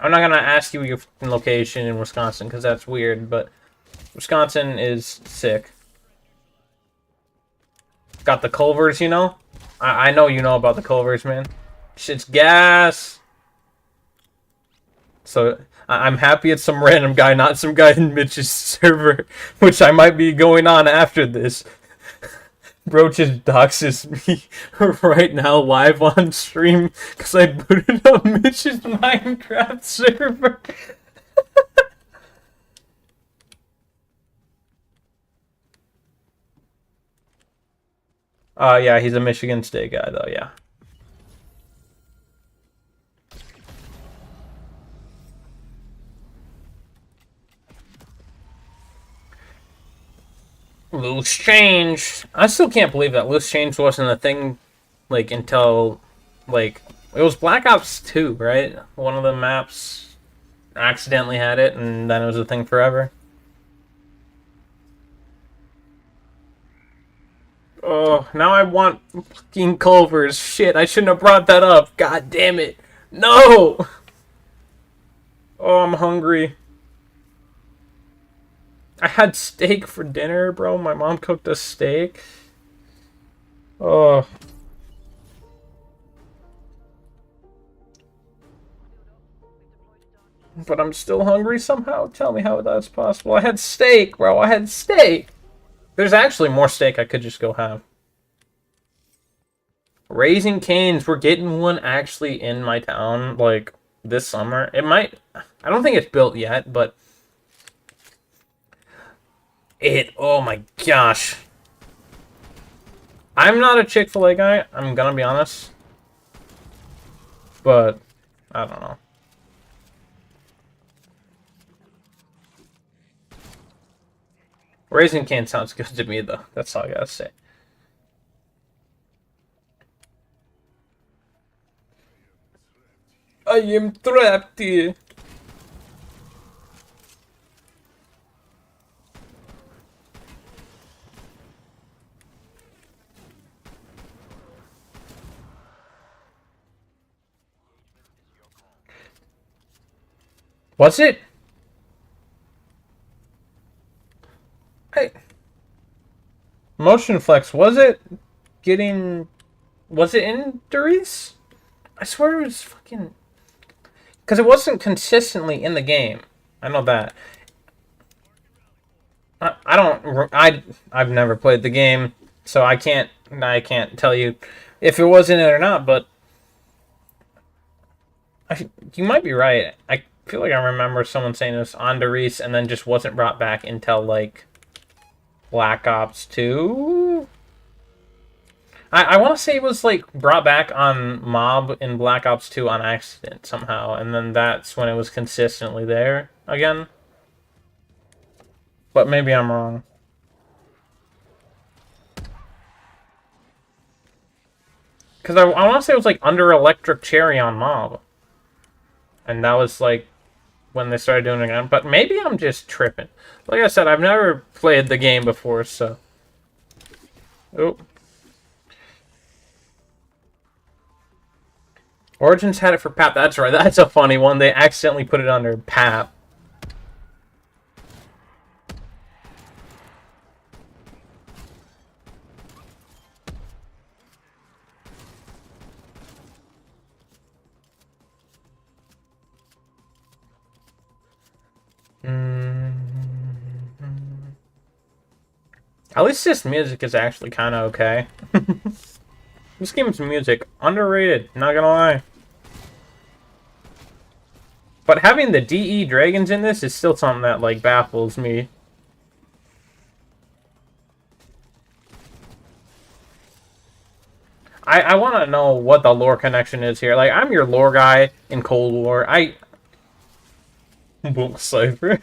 I'm not gonna ask you your location in Wisconsin, because that's weird, but Wisconsin is sick. Got the Culvers, you know? I know you know about the Culvers, man. Shit's gas. So, I'm happy it's some random guy, not some guy in Mitch's server, which I might be going on after this. Bro just doxes me right now live on stream because I booted up Mitch's Minecraft server. Yeah, he's a Michigan State guy though, yeah. Loose change. I still can't believe that loose change wasn't a thing, like, until, like, it was Black Ops 2, right? One of the maps accidentally had it, and then it was a thing forever. Oh, now I want fucking Culvers. Shit, I shouldn't have brought that up. God damn it. No! Oh, I'm hungry. I had steak for dinner, bro. My mom cooked a steak. Oh. But I'm still hungry somehow? Tell me how that's possible. I had steak, bro. I had steak. There's actually more steak I could just go have. Raising Cane's. We're getting one actually in my town, like, this summer. It might... I don't think it's built yet, but... Oh my gosh. I'm not a Chick-fil-A guy, I'm gonna be honest. But, I don't know. Raising Cane sounds good to me, though. That's all I gotta say. I am trapped here. Was it? Hey. Motion Flex, was it getting... Was it in Durice? I swear it was fucking... Because it wasn't consistently in the game. I know that. I've never played the game, so I can't tell you if it was in it or not, but... You might be right. I feel like I remember someone saying it was on Durice and then just wasn't brought back until, like, Black Ops 2? I want to say it was, like, brought back on Mob in Black Ops 2 on accident somehow, and then that's when it was consistently there again. But maybe I'm wrong. Because I want to say it was like under Electric Cherry on Mob. And that was like when they started doing it again. But maybe I'm just tripping. Like I said, I've never played the game before, so. Oh. Origins had it for PAP. That's right. That's a funny one. They accidentally put it under PAP. At least this music is actually kind of okay. This game's music, underrated, not gonna lie. But having the DE dragons in this is still something that, like, baffles me. I want to know what the lore connection is here. Like, I'm your lore guy in Cold War. Book Cypher.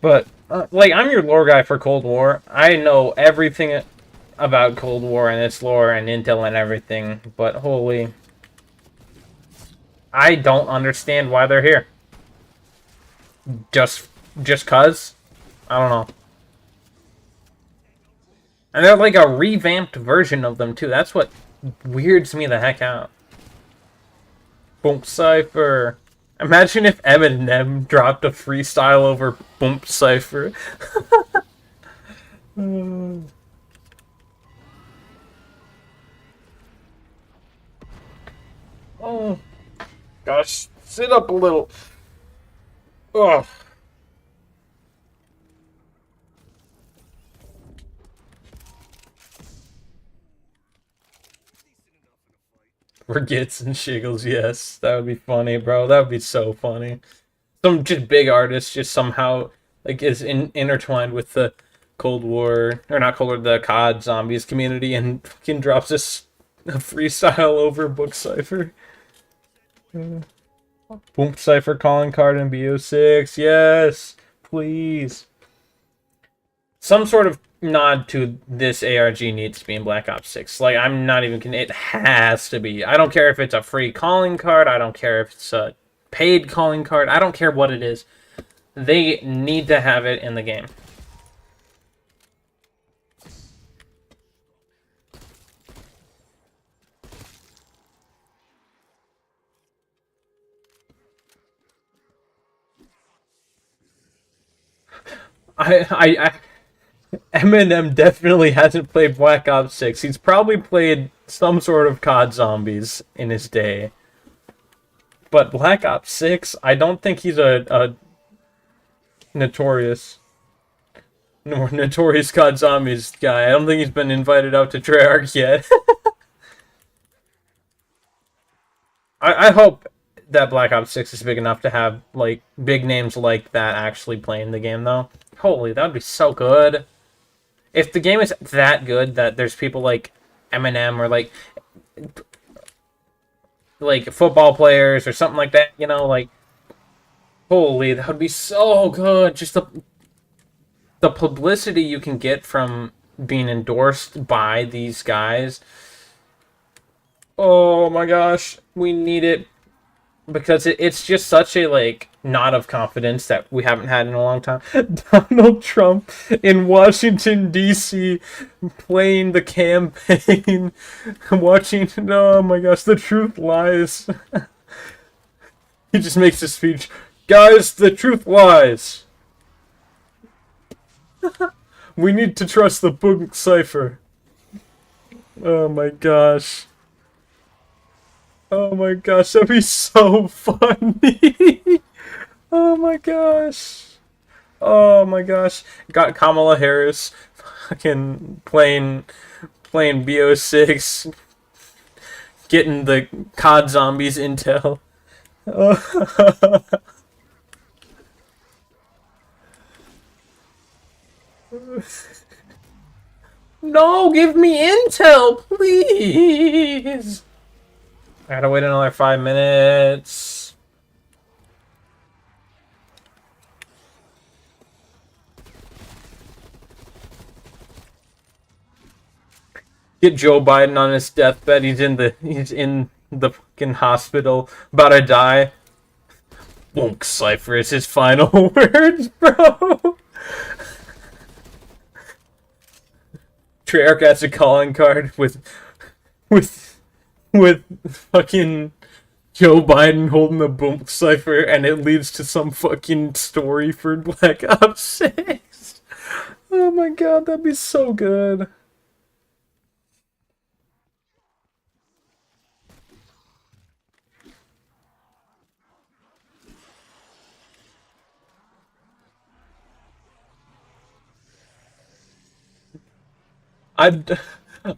But, like, I'm your lore guy for Cold War. I know everything about Cold War and its lore and intel and everything. But, holy... I don't understand why they're here. Just cuz? I don't know. And they're like a revamped version of them, too. That's what weirds me the heck out. Boom Cypher. Imagine if Eminem dropped a freestyle over Boom Cypher. Oh. Gosh, sit up a little. Ugh. Forgets and Shiggles, yes. That would be funny, bro. That would be so funny. Some just big artist just somehow like is intertwined with the Cold War, or not Cold War, the COD Zombies community, and fucking drops a freestyle over Book Cypher. Boom Cypher calling card in BO6, yes, please. Some sort of nod to this ARG needs to be in Black Ops 6. Like, I'm not even kidding. It has to be. I don't care if it's a free calling card. I don't care if it's a paid calling card. I don't care what it is. They need to have it in the game. Eminem definitely hasn't played Black Ops 6. He's probably played some sort of COD Zombies in his day. But Black Ops 6, I don't think he's a notorious COD Zombies guy. I don't think he's been invited out to Treyarch yet. I hope that Black Ops 6 is big enough to have, like, big names like that actually playing the game, though. Holy, that would be so good. If the game is that good that there's people like Eminem or like football players or something like that, you know, like, holy, that would be so good. Just the publicity you can get from being endorsed by these guys. Oh my gosh, we need it. Because it's just such a, like, nod of confidence that we haven't had in a long time. Donald Trump in Washington, D.C. playing the campaign. Watching, oh my gosh, the truth lies. He just makes a speech. Guys, the truth lies. We need to trust the Book Cypher. Oh my gosh. Oh my gosh, that'd be so funny. Oh my gosh. Oh my gosh. Got Kamala Harris fucking playing BO6, getting the COD Zombies intel. No, give me intel, please. I gotta wait another 5 minutes. Get Joe Biden on his deathbed. He's in the fucking hospital, about to die. Wonk cipher is his final words, bro. Treyarch has a calling card with fucking Joe Biden holding the boom cipher, and it leads to some fucking story for Black Ops 6. Oh my god, that'd be so good.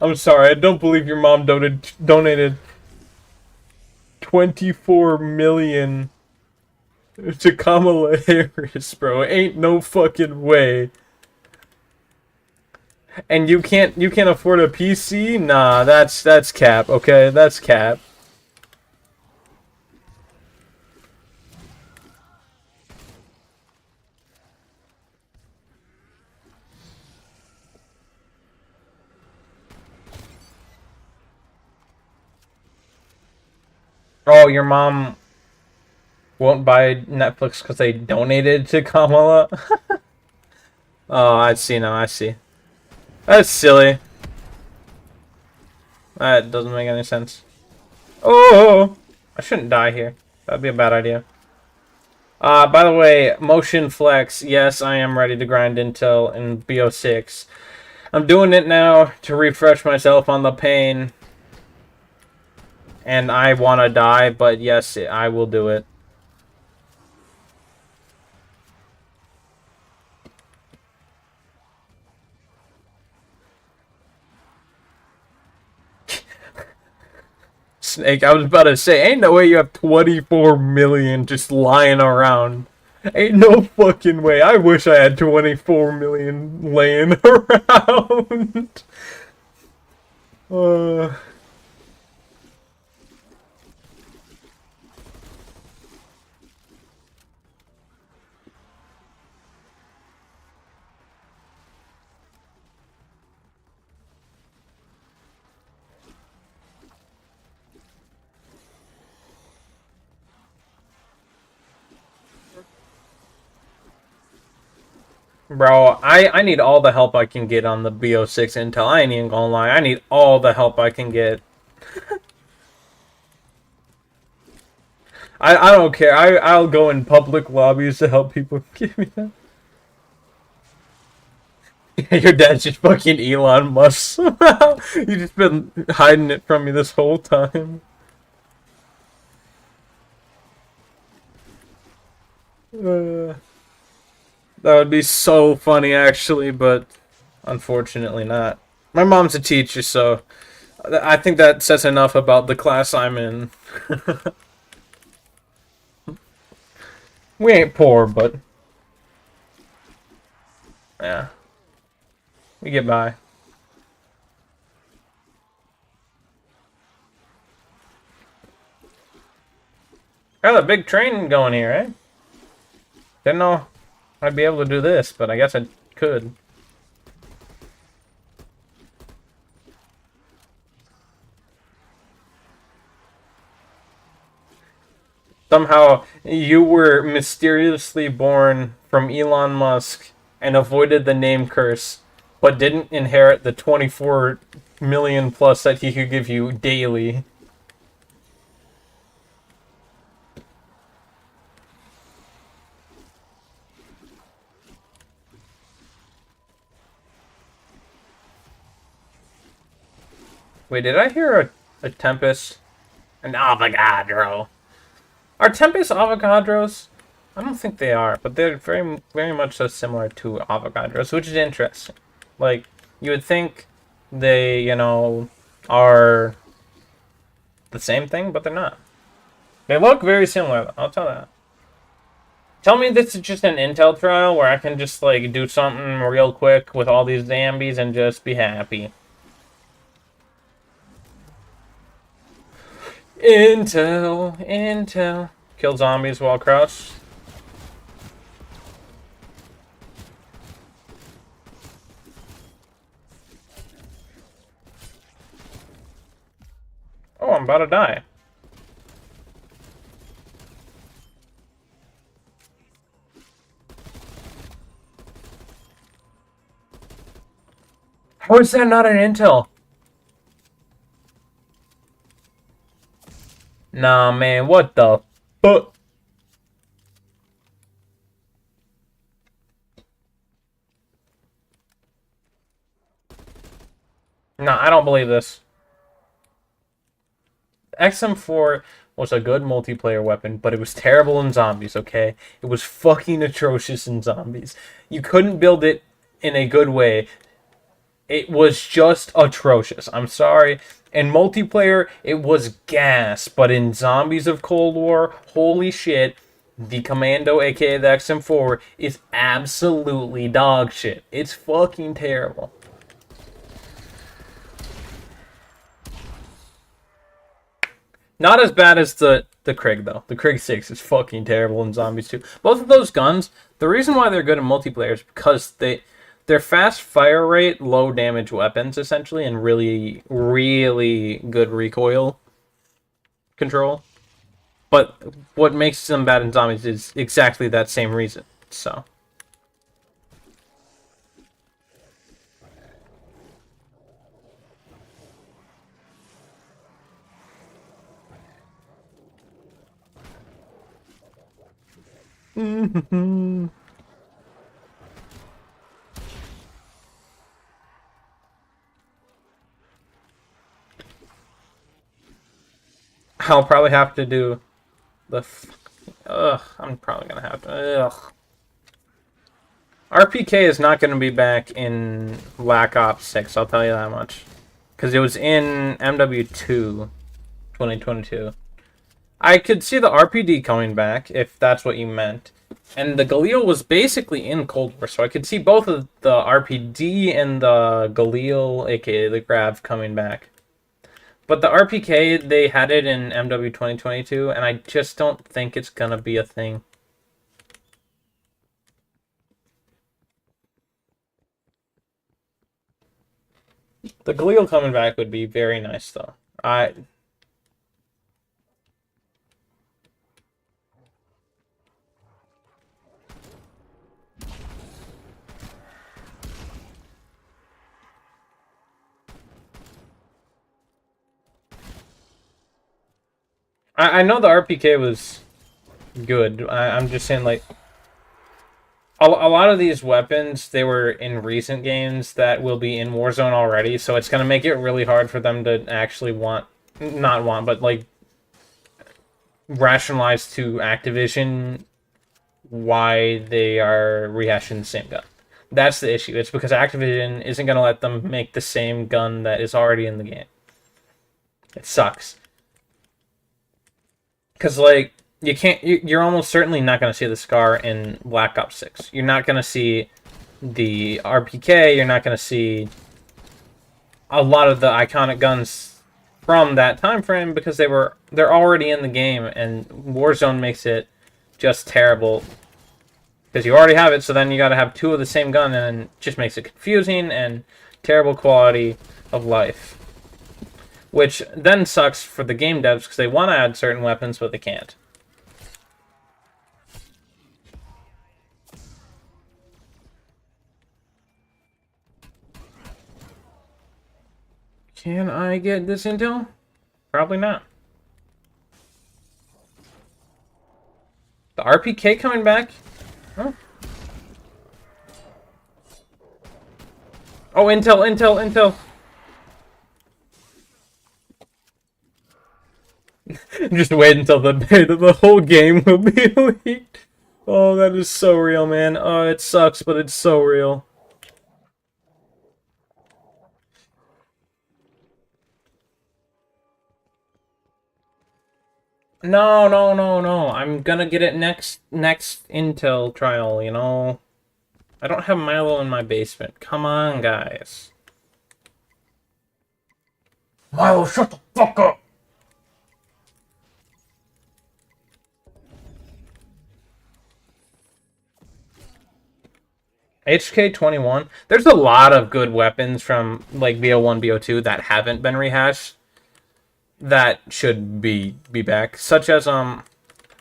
I'm sorry, I don't believe your mom donated 24 million to Kamala Harris, bro. Ain't no fucking way. And you can't afford a PC? Nah, that's cap, okay? That's cap. Oh, your mom won't buy Netflix because they donated to Kamala? Oh, I see now, I see. That's silly. That doesn't make any sense. Oh! I shouldn't die here. That'd be a bad idea. By the way, motion flex. Yes, I am ready to grind Intel in BO6. I'm doing it now to refresh myself on the pain. And I want to die, but yes, I will do it. Snake, I was about to say, ain't no way you have 24 million just lying around. Ain't no fucking way. I wish I had 24 million laying around. Bro, I need all the help I can get on the BO6 Intel. I ain't even gonna lie. I need all the help I can get. I don't care. I'll go in public lobbies to help people. Give me that. Your dad's just fucking Elon Musk somehow. You just been hiding it from me this whole time. That would be so funny, actually, but unfortunately not. My mom's a teacher, so I think that says enough about the class I'm in. We ain't poor, but yeah, we get by. Got a big train going here, eh? Didn't know I'd be able to do this, but I guess I could. Somehow, you were mysteriously born from Elon Musk and avoided the name curse, but didn't inherit the 24 million plus that he could give you daily. Wait, did I hear a Tempest? An Avogadro. Are Tempest Avogadros? I don't think they are, but they're very, very much so similar to Avogadros, which is interesting. Like, you would think they, you know, are the same thing, but they're not. They look very similar, I'll tell that. Tell me this is just an Intel trial where I can just, like, do something real quick with all these zombies and just be happy. Intel. Kill zombies while crouched. I'm about to die. How is that not an intel? Nah, man, what the fuck? Nah, I don't believe this. XM4 was a good multiplayer weapon, but it was terrible in zombies, okay? It was fucking atrocious in zombies. You couldn't build it in a good way. It was just atrocious. I'm sorry. In multiplayer, it was gas, but in Zombies of Cold War, holy shit, the Commando, aka the XM4, is absolutely dog shit. It's fucking terrible. Not as bad as the Krieg, though. The Krieg 6 is fucking terrible in Zombies 2. Both of those guns, the reason why they're good in multiplayer is because they're fast fire rate, low damage weapons, essentially, and really, really good recoil control. But what makes them bad in Zombies is exactly that same reason, so... I'll probably have to do the... Ugh, I'm probably gonna have to... Ugh. RPK is not gonna be back in Black Ops 6, I'll tell you that much. Because it was in MW2 2022. I could see the RPD coming back, if that's what you meant. And the Galil was basically in Cold War, so I could see both of the RPD and the Galil, aka the Grav, coming back. But the RPK, they had it in MW 2022, and I just don't think it's gonna be a thing. The Galil coming back would be very nice, though. I know the RPK was good. I'm just saying, like, a lot of these weapons, they were in recent games that will be in Warzone already, so it's going to make it really hard for them to actually but, like, rationalize to Activision why they are rehashing the same gun. That's the issue. It's because Activision isn't going to let them make the same gun that is already in the game. It sucks. Because, like, you're almost certainly not going to see the Scar in Black Ops 6. You're not going to see the RPK. You're not going to see a lot of the iconic guns from that time frame because they're already in the game, and Warzone makes it just terrible because you already have it. So then you got to have two of the same gun, and it just makes it confusing and terrible quality of life. Which then sucks for the game devs because they want to add certain weapons, but they can't. Can I get this intel? Probably not. The RPK coming back? Huh? Oh, intel. Just wait until the day that the whole game will be leaked. Oh, that is so real, man. Oh, it sucks, but it's so real. No. I'm gonna get it next Intel trial, you know? I don't have MILO in my basement. Come on, guys. MILO, shut the fuck up! HK21. There's a lot of good weapons from like BO1, BO2 that haven't been rehashed. that should be back. Such as I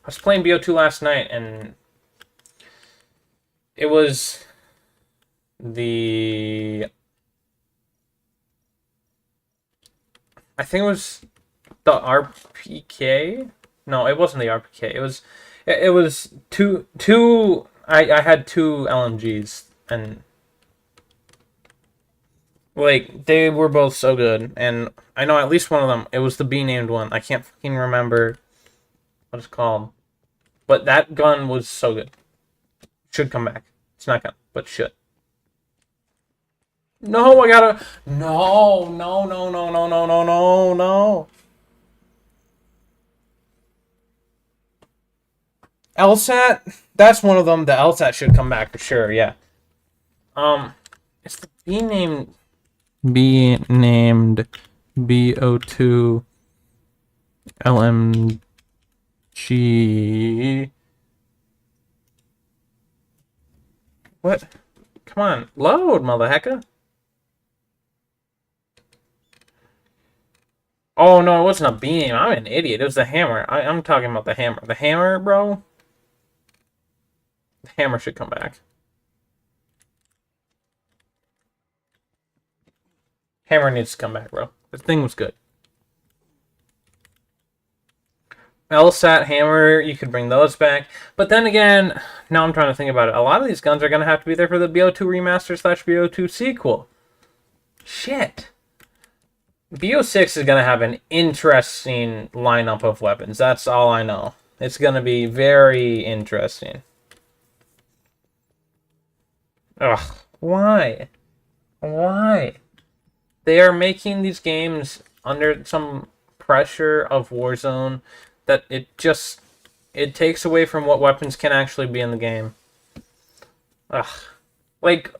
was playing BO2 last night, and it was the I think it was the RPK. No, it wasn't the RPK. It was two. I had two LMGs, and like they were both so good, and I know at least one of them. It was the B named one. I can't fucking remember what it's called, but that gun was so good. Should come back. It's not gonna, but should. No, I gotta. No, no, no, no, no, no, no, no, no. LSAT. That's one of them. The LSAT should come back for sure. Yeah. Um, it's the B named BO2 LMG. What? Come on, load, motherhecker. Oh no, it wasn't a beam. I'm an idiot. It was the hammer. I'm talking about the hammer. The hammer, bro. The hammer should come back. Hammer needs to come back, bro. The thing was good. LSAT, hammer, you could bring those back. But then again, now I'm trying to think about it. A lot of these guns are going to have to be there for the BO2 remaster / BO2 sequel. Shit. BO6 is going to have an interesting lineup of weapons. That's all I know. It's going to be very interesting. Ugh. Why? Why? They are making these games under some pressure of Warzone that it takes away from what weapons can actually be in the game. Ugh. Like,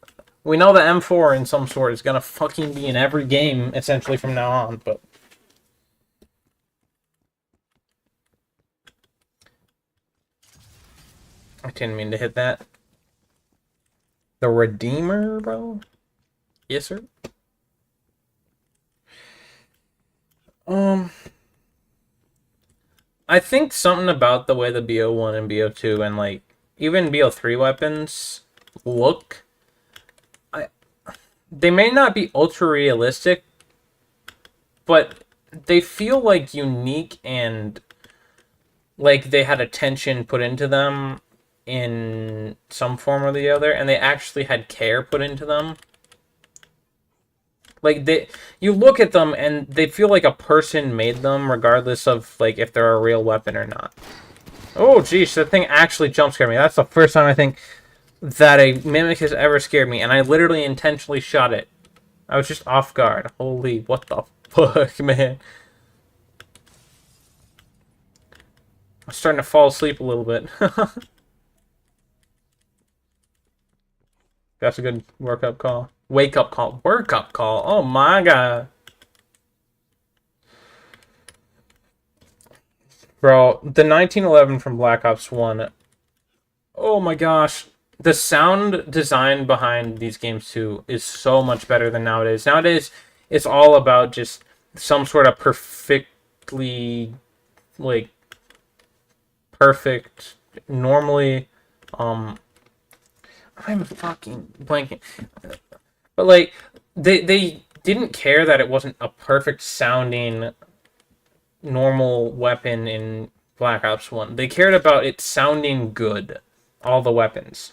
we know the M4 in some sort is gonna fucking be in every game essentially from now on, but I didn't mean to hit that. The Redeemer, bro? Yes, sir. I think something about the way the BO1 and BO2 and like even BO3 weapons look, they may not be ultra realistic, but they feel like unique and like they had attention put into them in some form or the other, and they actually had care put into them. Like you look at them and they feel like a person made them, regardless of like if they're a real weapon or not. Oh, geez, that thing actually jump scared me. That's the first time I think that a mimic has ever scared me, and I literally intentionally shot it. I was just off guard. Holy, what the fuck, man? I'm starting to fall asleep a little bit. That's a good workup call. Wake up call. Workup call. Oh my god. Bro, the 1911 from Black Ops 1. Oh my gosh. The sound design behind these games too is so much better than nowadays. Nowadays, it's all about just some sort of perfectly, like, perfect, normally, I'm fucking blanking. But, like, they didn't care that it wasn't a perfect sounding normal weapon in Black Ops 1. They cared about it sounding good. All the weapons.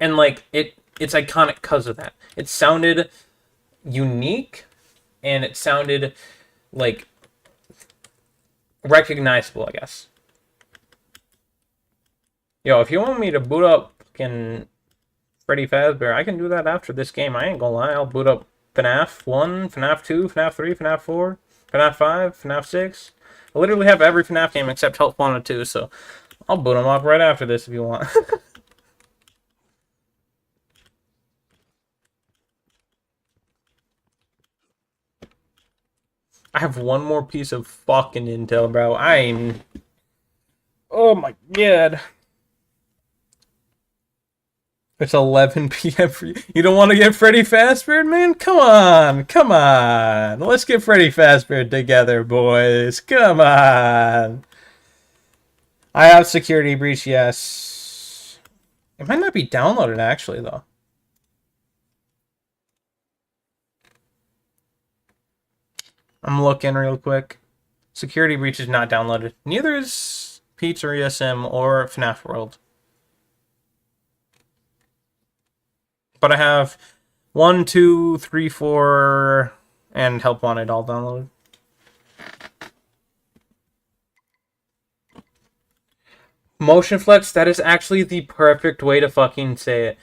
And, like, it's iconic because of that. It sounded unique, and it sounded, like, recognizable, I guess. Yo, if you want me to boot up fucking Freddy Fazbear, I can do that after this game. I ain't gonna lie. I'll boot up FNAF 1, FNAF 2, FNAF 3, FNAF 4, FNAF 5, FNAF 6. I literally have every FNAF game except Health 1 and 2, so I'll boot them up right after this if you want. I have one more piece of fucking intel, bro. Oh my god. It's 11 p.m. for you. You don't want to get Freddy Fazbear, man? Come on. Come on. Let's get Freddy Fazbear together, boys. Come on. I have security breach, yes. It might not be downloaded, actually, though. I'm looking real quick. Security breach is not downloaded. Neither is Pizzeria Sim or FNAF World. But I have 1, 2, 3, 4, and Help Wanted all downloaded. Motion flex, that is actually the perfect way to fucking say it.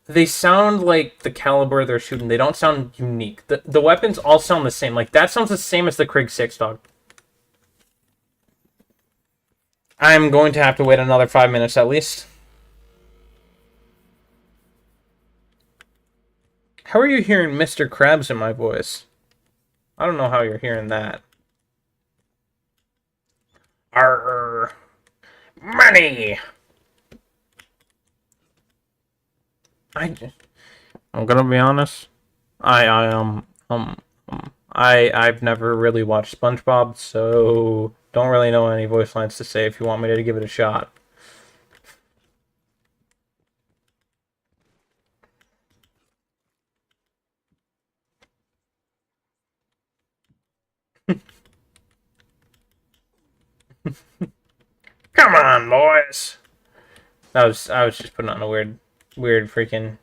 They sound like the caliber they're shooting. They don't sound unique. The weapons all sound the same. Like, that sounds the same as the Krig 6, dog. I'm going to have to wait another 5 minutes at least. How are you hearing Mr. Krabs in my voice? I don't know how you're hearing that. Arr. Money! I'm gonna be honest. I've never really watched SpongeBob, so don't really know any voice lines to say if you want me to give it a shot. Come on, boys. I was just putting on a weird freaking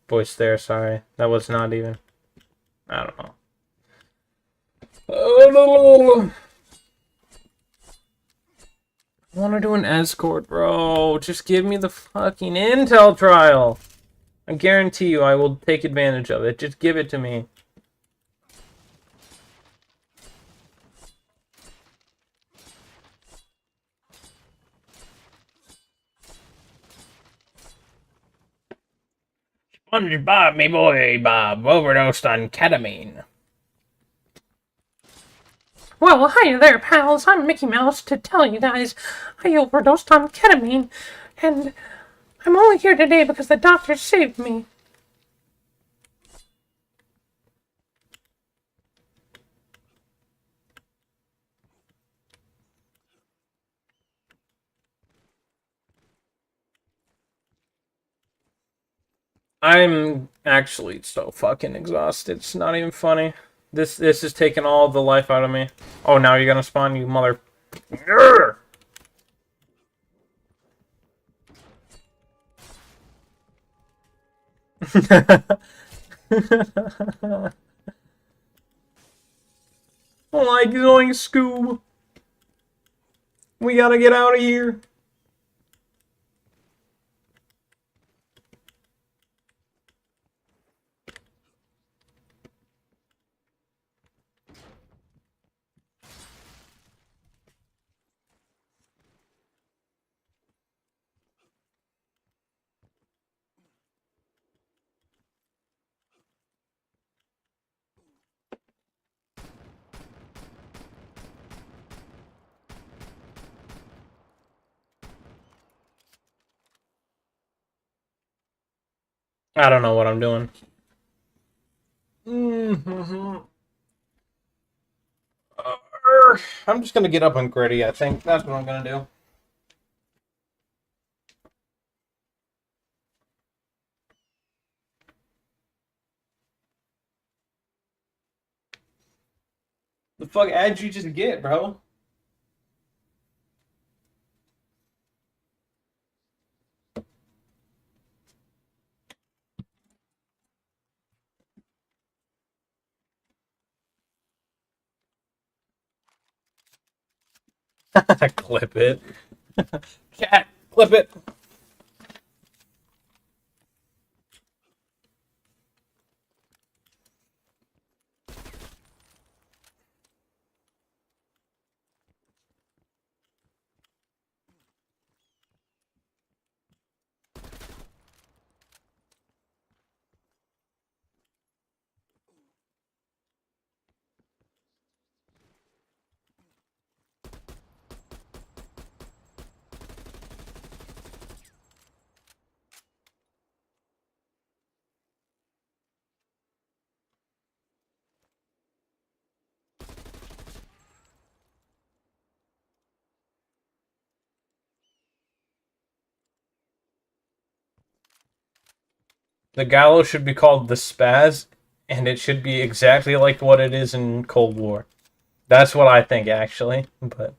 voice there. Sorry, that was not even. I don't know. Oh, I want to do an escort, bro. Just give me the fucking intel trial. I guarantee you I will take advantage of it. Just give it to me. SpongeBob, me boy, Bob, overdosed on ketamine. Well, hi there, pals. I'm Mickey Mouse to tell you guys I overdosed on ketamine, and I'm only here today because the doctor saved me. I'm actually so fucking exhausted. It's not even funny. This is taking all the life out of me. Oh, now you're gonna spawn, you mother. I like going Scoob. We gotta get out of here. I don't know what I'm doing. I'm just gonna get up on Gritty, I think. That's what I'm gonna do. The fuck ad you just get, bro? Clip it. Cat, clip it. The Gallo should be called the Spaz, and it should be exactly like what it is in Cold War. That's what I think, actually. But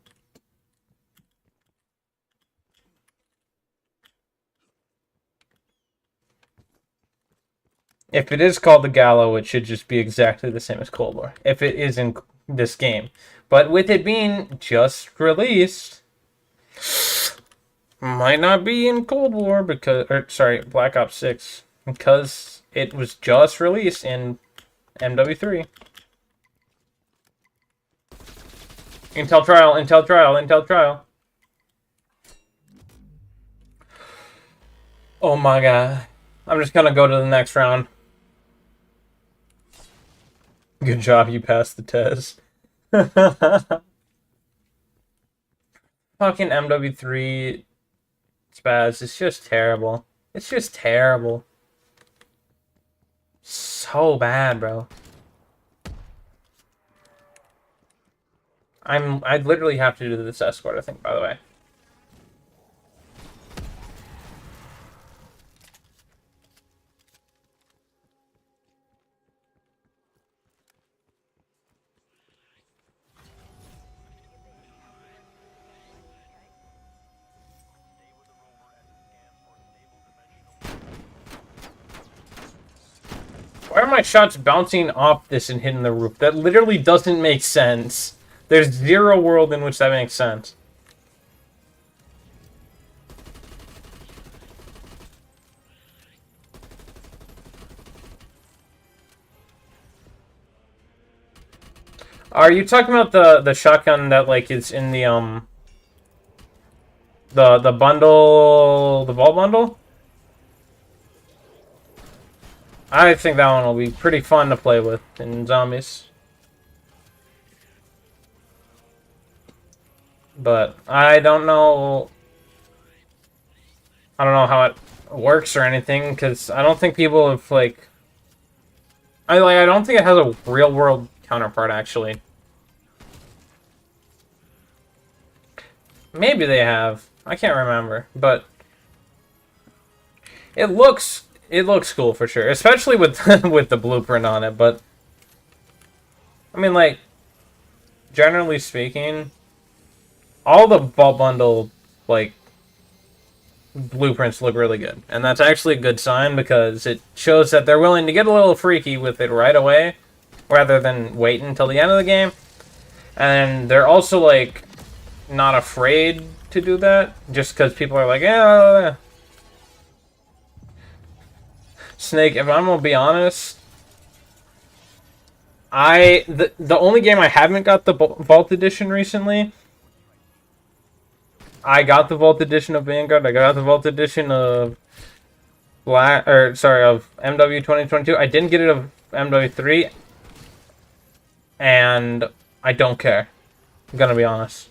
if it is called the Gallo, it should just be exactly the same as Cold War. If it is in this game. But with it being just released, might not be in Cold War because, or sorry, Black Ops 6, because it was just released in MW3. Intel trial, Intel trial, Intel trial. Oh my god. I'm just gonna go to the next round. Good job, you passed the test. Fucking MW3 Spaz, it's just terrible. It's just terrible. So bad, bro. I'd literally have to do this escort, I think, by the way. Why are my shots bouncing off this and hitting the roof? That literally doesn't make sense. There's zero world in which that makes sense. Are you talking about the shotgun that like is in the bundle, the vault bundle? I think that one will be pretty fun to play with in zombies. But I don't know how it works or anything, because I don't think people have like I don't think it has a real world counterpart actually. Maybe they have. I can't remember, but it looks cool for sure, especially with with the blueprint on it, but I mean, like, generally speaking, all the vault bundle like blueprints look really good, and that's actually a good sign because it shows that they're willing to get a little freaky with it right away rather than wait until the end of the game. And they're also like not afraid to do that just because people are like, yeah. Snake, if I'm gonna be honest, the only game I haven't got the Vault Edition recently, I got the Vault Edition of Vanguard, I got the Vault Edition of of MW 2022. I didn't get it of MW3, and I don't care. I'm gonna be honest.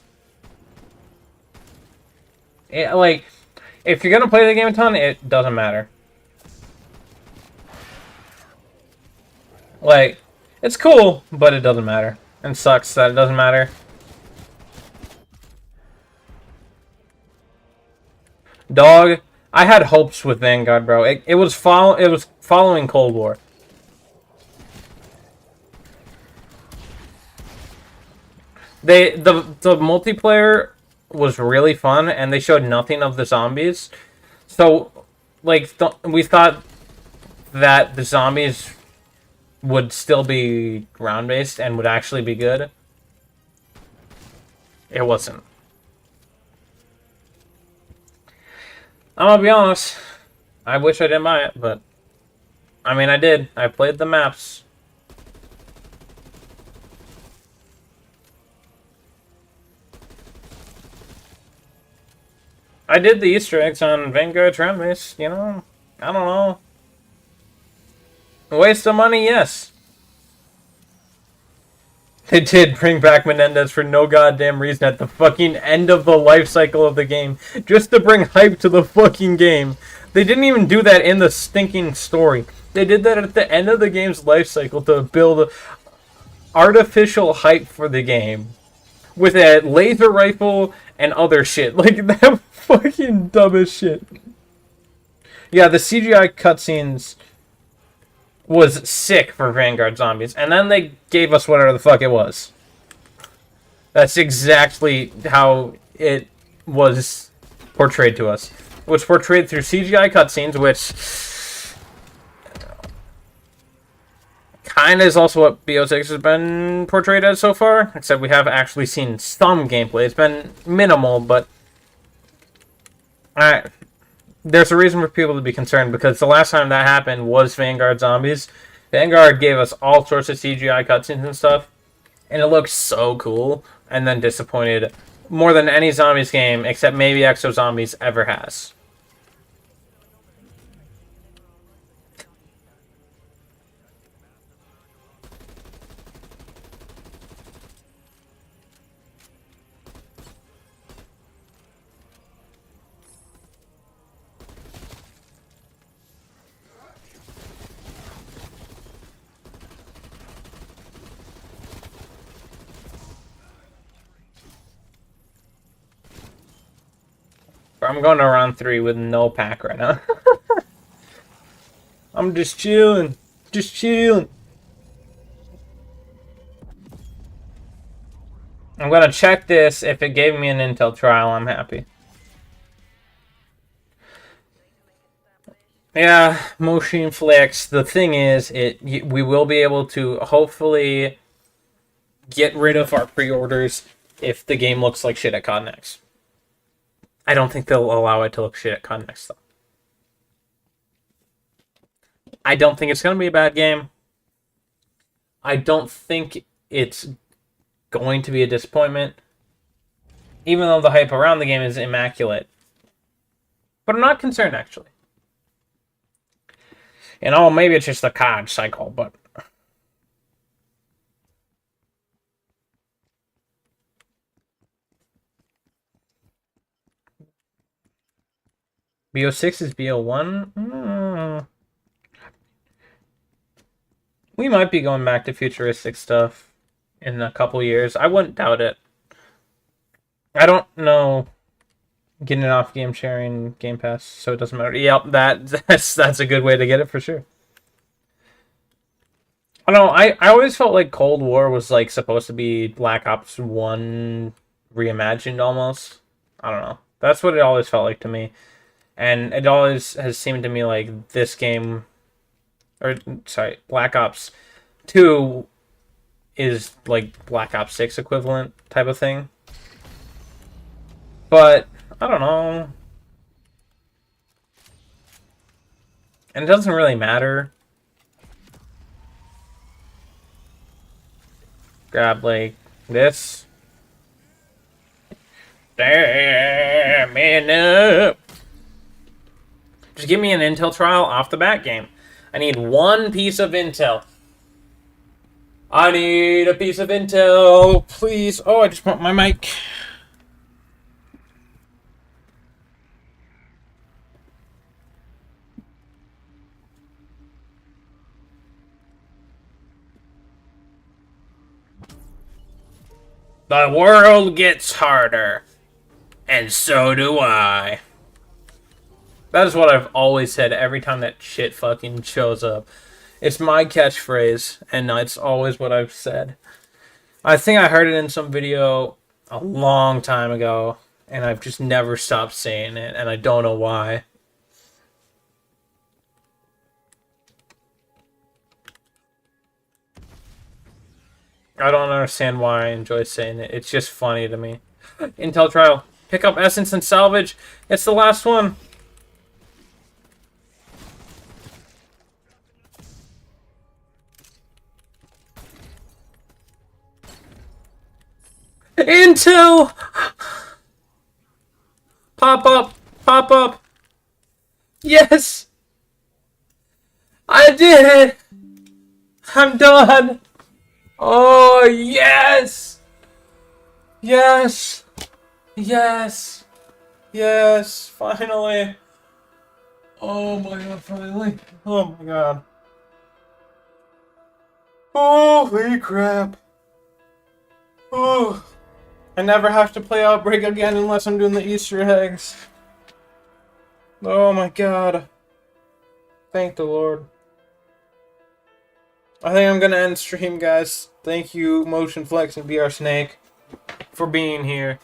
Like, if you're gonna play the game a ton, it doesn't matter. Like, it's cool, but it doesn't matter. And sucks that it doesn't matter. Dog, I had hopes with Vanguard, bro. It was following Cold War. The multiplayer was really fun, and they showed nothing of the zombies. So, like, we thought that the zombies would still be round-based and would actually be good. It wasn't. I'm gonna be honest. I wish I didn't buy it, but I mean, I did. I played the maps. I did the Easter eggs on Vanguard's round-based, you know? I don't know. A waste of money, yes. They did bring back Menendez for no goddamn reason at the fucking end of the life cycle of the game. Just to bring hype to the fucking game. They didn't even do that in the stinking story. They did that at the end of the game's life cycle to build artificial hype for the game. With a laser rifle and other shit. Like, that fucking dumbest shit. Yeah, the CGI cutscenes was sick for Vanguard Zombies, and then they gave us whatever the fuck it was. That's exactly how it was portrayed to us. It was portrayed through CGI cutscenes, which kind of is also what BO6 has been portrayed as so far, except we have actually seen some gameplay. It's been minimal, but there's a reason for people to be concerned, because the last time that happened was Vanguard Zombies. Vanguard gave us all sorts of CGI cutscenes and stuff, and it looked so cool, and then disappointed more than any Zombies game, except maybe Exo Zombies ever has. I'm going to round 3 with no pack right now. I'm just chilling. Just chilling. I'm going to check this. If it gave me an intel trial, I'm happy. Yeah, Motion Flex. The thing is, we will be able to hopefully get rid of our pre-orders if the game looks like shit at COD I don't think they'll allow it to look shit at COD though. I don't think it's going to be a bad game. I don't think it's going to be a disappointment, even though the hype around the game is immaculate. But I'm not concerned, actually. You know, maybe it's just the COD cycle, but... BO6 is BO1? We might be going back to futuristic stuff in a couple years. I wouldn't doubt it. I don't know getting it off game sharing Game Pass, so it doesn't matter. Yep, that's a good way to get it for sure. I don't know, I always felt like Cold War was like supposed to be Black Ops 1 reimagined almost. I don't know. That's what it always felt like to me. And it always has seemed to me like this game, or sorry, Black Ops 2 is like Black Ops 6 equivalent type of thing. But, I don't know. And it doesn't really matter. Grab like this. Damn it up. Just give me an intel trial off the bat game. I need one piece of intel. I need a piece of intel, please. Oh, I just bumped my mic. The world gets harder. And so do I. That is what I've always said every time that shit fucking shows up. It's my catchphrase, and it's always what I've said. I think I heard it in some video a long time ago, and I've just never stopped saying it, and I don't know why. I don't understand why I enjoy saying it. It's just funny to me. Intel trial. Pick up Essence and Salvage. It's the last one. Intel! Pop up! Pop up! Yes! I did it! I'm done! Oh, yes! Yes! Yes! Yes! Finally! Oh my god, finally! Oh my god. Holy crap! Oh! I never have to play Outbreak again unless I'm doing the Easter eggs. Oh my god. Thank the Lord. I think I'm gonna end stream, guys. Thank you, Motion Flex and BR Snake, for being here.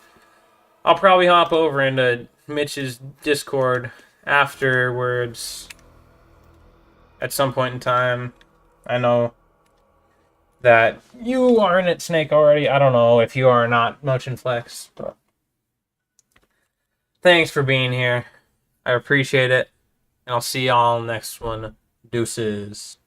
I'll probably hop over into Mitch's Discord afterwards at some point in time. I know that you are in it, Snake, already. I don't know if you are or not, Motion Flex, but thanks for being here. I appreciate it. And I'll see y'all next one. Deuces.